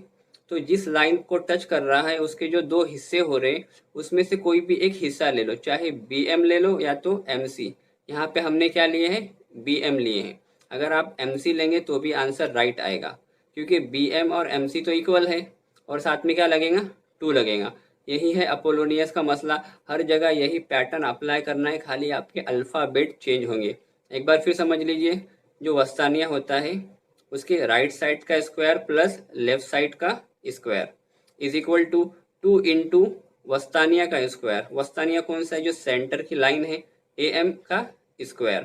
तो जिस लाइन को टच कर रहा है उसके जो दो हिस्से हो रहे हैं उसमें से कोई भी एक हिस्सा ले लो, चाहे बी एम ले लो या तो एम सी। यहाँ पे हमने क्या लिए हैं, बी एम लिए हैं। अगर आप एम सी लेंगे तो भी आंसर राइट आएगा, क्योंकि बी एम और एम सी तो इक्वल है और साथ में क्या लगेगा, 2 लगेगा। यही है अपोलोनियस का मसला, हर जगह यही पैटर्न अप्लाई करना है, खाली आपके अल्फ़ाबेट चेंज होंगे। एक बार फिर समझ लीजिए, जो वस्तानिया होता है उसके राइट साइड का स्क्वायर प्लस लेफ्ट साइड का square is equal to 2 into वस्तानिया का स्क्वायर। वस्तानिया कौन सा है, जो सेंटर की लाइन है, ए एम का स्क्वायर,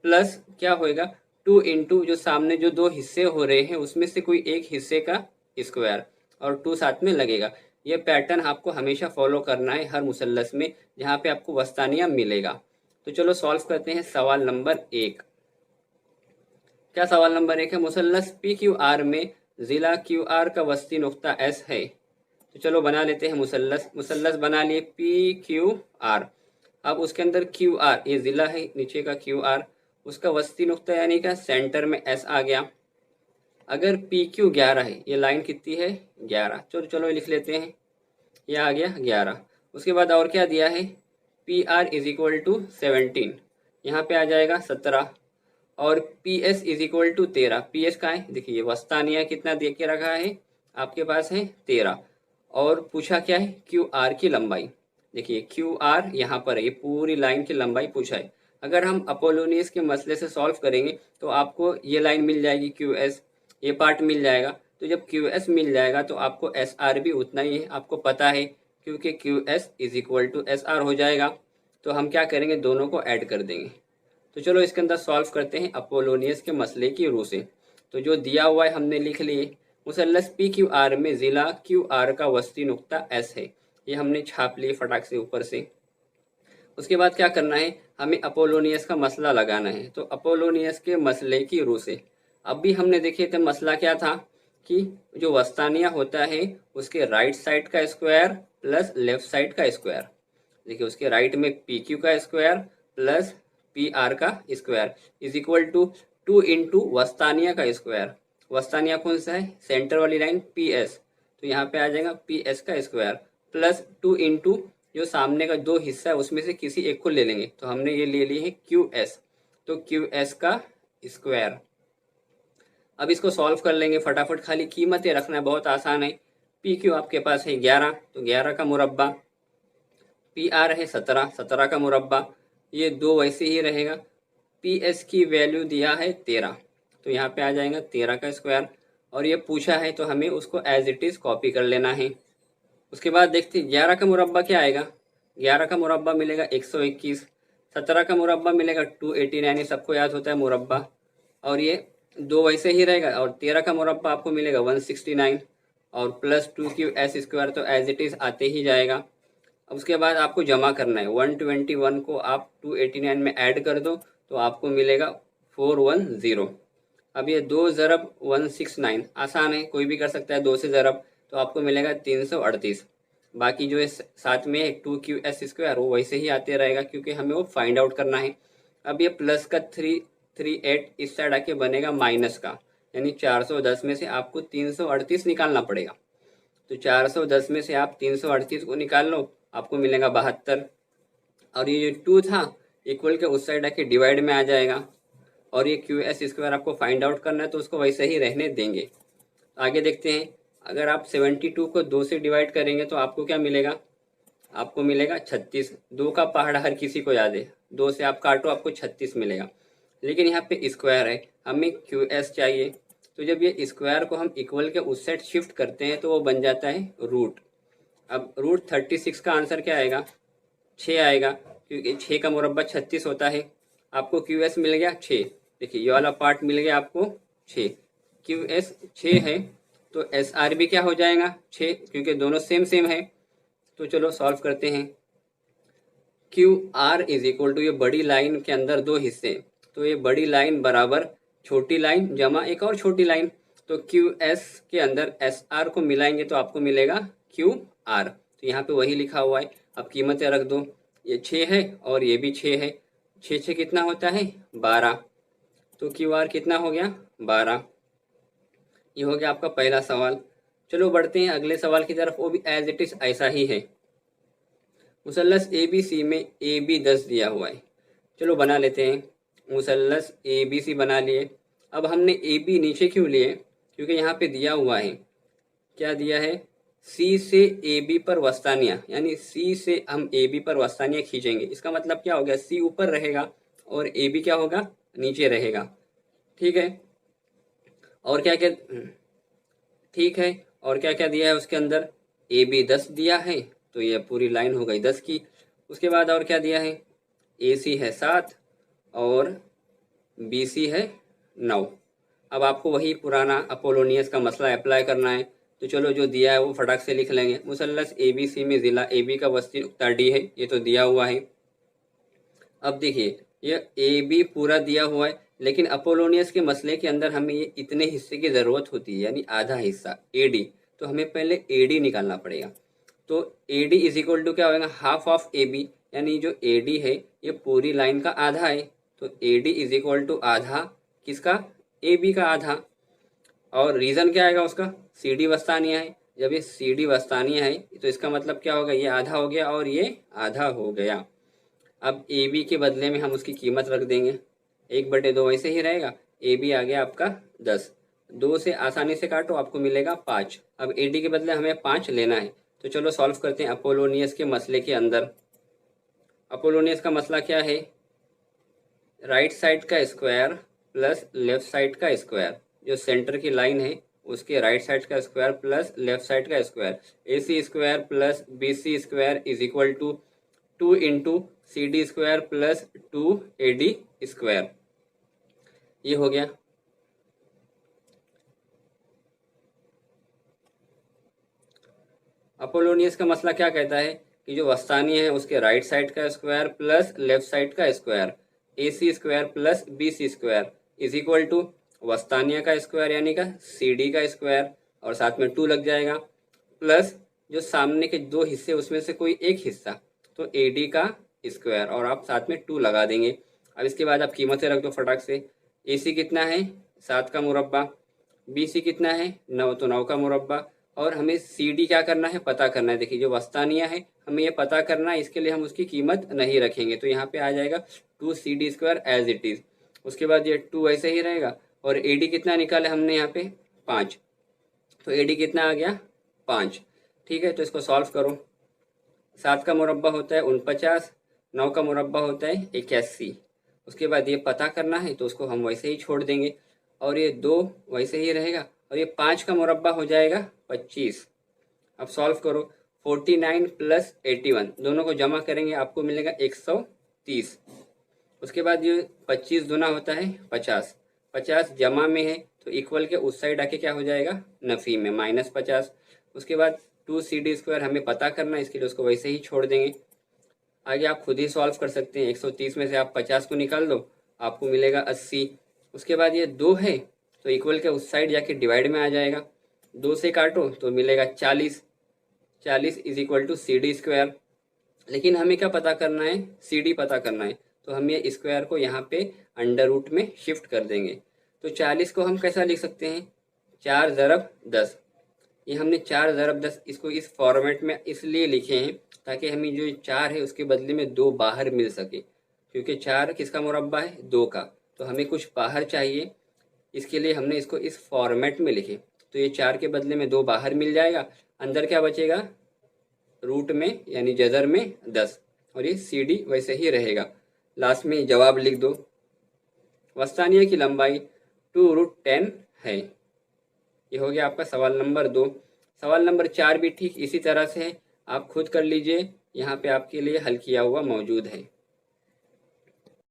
प्लस क्या होएगा, 2 इंटू जो सामने जो दो हिस्से हो रहे हैं उसमें से कोई एक हिस्से का स्क्वायर, और 2 साथ में लगेगा। ये पैटर्न आपको हमेशा फॉलो करना है हर मुसल्लस में जहाँ पे आपको वस्तानिया मिलेगा। तो चलो सॉल्व करते हैं सवाल नंबर 1। क्या सवाल नंबर 1 है, मुसल्लस पी क्यू आर में ज़िला क्यू आर का वस्ती नुक्ता एस है। तो चलो बना लेते हैं मुसल्लस। मुसल्लस बना लिए पी क्यू आर। अब उसके अंदर क्यू आर, ये ज़िला है, नीचे का क्यू आर, उसका वस्ती नुक्ता यानी का सेंटर में एस आ गया। अगर पी क्यू 11 है, ये लाइन कितनी है, 11। चलो चलो लिख लेते हैं, ये आ गया 11। उसके बाद और क्या दिया है, P R is equal to 17, यहाँ पे आ जाएगा 17। और P S is equal to 13। P S का है, देखिए वस्तानिया कितना दे के रखा है आपके पास है 13। और पूछा क्या है, क्यू आर की लंबाई। देखिए क्यू आर यहाँ पर है, ये पूरी लाइन की लंबाई पूछा है। अगर हम अपोलोनियस के मसले से सॉल्व करेंगे तो आपको ये लाइन मिल जाएगी क्यू एस, ये पार्ट मिल जाएगा। तो जब क्यू एस मिल जाएगा तो आपको एस आर भी उतना ही है, आपको पता है, क्योंकि Q S is equal to S R हो जाएगा। तो हम क्या करेंगे, दोनों को ऐड कर देंगे। तो चलो इसके अंदर सॉल्व करते हैं अपोलोनियस के मसले की रूह से। तो जो दिया हुआ है हमने लिख लिए, मुसल्लस पी क्यू आर में ज़िला क्यू आर का वस्ती नुक्ता एस है, ये हमने छाप लिए फटाक से ऊपर से। उसके बाद क्या करना है, हमें अपोलोनियस का मसला लगाना है। तो अपोलोनियस के मसले की रूह से अभी हमने देखे थे मसला क्या था, कि जो वस्तानिया होता है उसके राइट साइड का स्क्वायर प्लस लेफ्ट साइड का स्क्वायर। देखिए उसके राइट में पी क्यू का स्क्वायर प्लस पी आर का square is equal to 2 into वस्तानिया का स्क्वायर। वस्तानिया कौन सा है, सेंटर वाली लाइन पी एस, तो यहाँ पे आ जाएगा पी एस का स्क्वायर प्लस 2 इंटू जो सामने का दो हिस्सा है उसमें से किसी एक को ले लेंगे, तो हमने ये ले लिए है क्यू एस, तो क्यू एस का स्क्वायर। अब इसको सॉल्व कर लेंगे फटाफट, खाली कीमतें रखना है, बहुत आसान है। पी क्यू आपके पास है 11, तो 11 का मुरब्बा, पी आर है 17, 17 का मुरब्बा, ये दो वैसे ही रहेगा। पी एस की वैल्यू दिया है 13, तो यहाँ पे आ जाएगा 13 का स्क्वायर। और ये पूछा है तो हमें उसको एज इट इज़ कॉपी कर लेना है। उसके बाद देखते हैं 11 का मुरब्बा क्या आएगा, 11 का मुरब्बा मिलेगा 121, 17 का मुरब्बा मिलेगा 289, ये सबको याद होता है मुरब्बा। और ये दो वैसे ही रहेगा, और 13 का मुरब्बा आपको मिलेगा 169, और प्लस 2 क्यू एस स्क्वायर तो एज इट इज़ आते ही जाएगा। अब उसके बाद आपको जमा करना है, 121 को आप 289 में ऐड कर दो तो आपको मिलेगा 410। अब ये 2 ज़रब 169 आसान है, कोई भी कर सकता है 2 से ज़रब, तो आपको मिलेगा 338। बाकी जो है साथ में 2 क्यू एस स्क्वायर वो वैसे ही आते रहेगा, क्योंकि हमें वो फाइंड आउट करना है। अब ये प्लस का 338 इस साइड आके बनेगा माइनस का, यानी 410 में से आपको 338 निकालना पड़ेगा। तो 410 में से आप 338 को निकाल लो, आपको मिलेगा 72। और ये जो 2 था इक्वल के उस साइड आके डिवाइड में आ जाएगा। और ये क्यू एस स्क्वायर आपको फाइंड आउट करना है, तो उसको वैसे ही रहने देंगे। आगे देखते हैं, अगर आप 72 को 2 से डिवाइड करेंगे तो आपको क्या मिलेगा, आपको मिलेगा 36। 2 का पहाड़ हर किसी को याद है, 2 से आप काटो आपको 36 मिलेगा। लेकिन यहाँ पे स्क्वायर है, हमें क्यू एस चाहिए, तो जब ये स्क्वायर को हम इक्वल के उस साइड शिफ्ट करते हैं तो वो बन जाता है रूट। अब रूट 36 का आंसर क्या आएगा? 6 आएगा, क्योंकि 6 का मुरब्बा 36 होता है। आपको क्यू एस मिल गया 6। देखिए ये वाला पार्ट मिल गया आपको 6, क्यू एस 6 है, तो एस आर भी क्या हो जाएगा 6, क्योंकि दोनों सेम सेम है। तो चलो सॉल्व करते हैं। Q R is equal to, ये बड़ी लाइन के अंदर दो हिस्से, तो ये बड़ी लाइन बराबर छोटी लाइन जमा एक और छोटी लाइन, तो क्यू एस के अंदर एस आर को मिलाएंगे तो आपको मिलेगा क्यू आर। तो यहाँ पे वही लिखा हुआ है। अब कीमतें रख दो, ये 6 है और ये भी 6 है, 6 कितना होता है 12, तो क्यू आर कितना हो गया 12। ये हो गया आपका पहला सवाल। चलो बढ़ते हैं अगले सवाल की तरफ, वो भी एज इट इज ऐसा ही है। मुसल्लस ए बी सी में ए बी 10 दिया हुआ है। चलो बना लेते हैं। मुसल्लस ए बी सी बना लिए। अब हमने ए बी नीचे क्यों लिए? क्योंकि यहाँ पे दिया हुआ है, क्या दिया है, सी से ए बी पर वस्तानिया, यानी सी से हम ए बी पर वस्तानिया खींचेंगे। इसका मतलब क्या हो गया, सी ऊपर रहेगा और ए बी क्या होगा, नीचे रहेगा। ठीक है, और क्या क्या, ठीक है, और क्या क्या दिया है उसके अंदर, ए बी 10 दिया है, तो ये पूरी लाइन हो गई 10 की। उसके बाद और क्या दिया है, ए सी है 7 और बी सी है 9। अब आपको वही पुराना अपोलोनियस का मसला अप्लाई करना है, तो चलो जो दिया है वो फटाक से लिख लेंगे। मुसल्लस ए बी सी में ज़िला ए बी का वस्ती नुक्ता डी है, ये तो दिया हुआ है। अब देखिए ये ए बी पूरा दिया हुआ है, लेकिन अपोलोनियस के मसले के अंदर हमें ये इतने हिस्से की ज़रूरत होती है, यानी आधा हिस्सा ए डी, तो हमें पहले ए डी निकालना पड़ेगा। तो A D is equal to क्या होगा, हाफ ऑफ ए बी, यानी जो ए डी है ये पूरी लाइन का आधा है, तो A D is equal to आधा किसका, ए बी का आधा। और रीज़न क्या आएगा उसका, सी डी वस्तानिया है। जब ये सी डी वस्तानिया है तो इसका मतलब क्या होगा, ये आधा हो गया और ये आधा हो गया। अब ए बी के बदले में हम उसकी कीमत रख देंगे, 1/2 वैसे ही रहेगा। ए बी आ गया आपका 10, 2 से आसानी से काटो आपको मिलेगा 5। अब ए डी के बदले हमें 5 लेना है, तो चलो सॉल्व करते हैं अपोलोनियस के मसले के अंदर। अपोलोनियस का मसला क्या है, राइट साइड का स्क्वायर प्लस लेफ्ट साइड का स्क्वायर, जो सेंटर की लाइन है उसके राइट साइड का स्क्वायर प्लस लेफ्ट साइड का square, A C square plus B C square is equal to 2 इंटू C D square plus 2 A D square. ये हो गया। अपोलोनियस का मसला क्या कहता है कि जो वस्तानिया है उसके राइट साइड का स्क्वायर प्लस लेफ्ट साइड का square, A C square plus B C square is equal to वस्तानिया का स्क्वायर यानी का सी डी का स्क्वायर, और साथ में 2 लग जाएगा, प्लस जो सामने के 2 हिस्से उसमें से कोई एक हिस्सा, तो ए डी का स्क्वायर, और आप साथ में 2 लगा देंगे। अब इसके बाद आप कीमतें रख दो फटाक से। ए सी कितना है 7 का मुरब्बा, बी सी कितना है 9, तो 9 का मुरब्बा, और हमें सी डी क्या करना है, पता करना है। देखिए जो वस्तानिया है हमें ये पता करना है, इसके लिए हम उसकी कीमत नहीं रखेंगे, तो यहाँ पे आ जाएगा 2 C D square as it is. उसके बाद ये 2 ऐसे ही रहेगा, और ए डी कितना निकाला हमने यहाँ पे 5, तो ए डी कितना आ गया 5। ठीक है, तो इसको सॉल्व करो। 7 का मुरब्बा होता है 49, 9 का मुरब्बा होता है 81। उसके बाद ये पता करना है तो उसको हम वैसे ही छोड़ देंगे, और ये 2 वैसे ही रहेगा, और ये 5 का मुरब्बा हो जाएगा 25। अब सॉल्व करो, 49 प्लस 81 दोनों को जमा करेंगे आपको मिलेगा 130। उसके बाद ये 25 दूना होता है 50, 50 जमा में है तो इक्वल के उस साइड आके क्या हो जाएगा, नफ़ी में -50। उसके बाद 2 सी डी स्क्वायर हमें पता करना है, इसके लिए उसको वैसे ही छोड़ देंगे। आगे आप खुद ही सॉल्व कर सकते हैं, 130 में से आप 50 को निकाल दो आपको मिलेगा 80। उसके बाद ये 2 है तो इक्वल के उस साइड जाके डिवाइड में आ जाएगा, 2 से काटो तो मिलेगा 40, 40 is equal to C D square. लेकिन हमें क्या पता करना है, सी डी पता करना है, तो हम ये स्क्वायर को यहाँ पे अंडर रूट में शिफ्ट कर देंगे। तो 40 को हम कैसा लिख सकते हैं, 4 ज़रब 10। ये हमने 4 ज़रब 10 इसको इस फॉर्मेट में इसलिए लिखे हैं ताकि हमें जो 4 है उसके बदले में 2 बाहर मिल सके, क्योंकि 4 किसका मुरब्बा है 2 का, तो हमें कुछ बाहर चाहिए, इसके लिए हमने इसको इस फॉर्मेट में लिखे। तो ये 4 के बदले में 2 बाहर मिल जाएगा, अंदर क्या बचेगा, रूट में यानी जज़र में 10, और ये सी डी वैसे ही रहेगा। लास्ट में जवाब लिख दो। वस्तानिया की लंबाई 2√10 है। ये हो गया आपका सवाल नंबर 2। सवाल नंबर 4 भी ठीक इसी तरह से है, आप खुद कर लीजिए, यहाँ पे आपके लिए हल किया हुआ मौजूद है।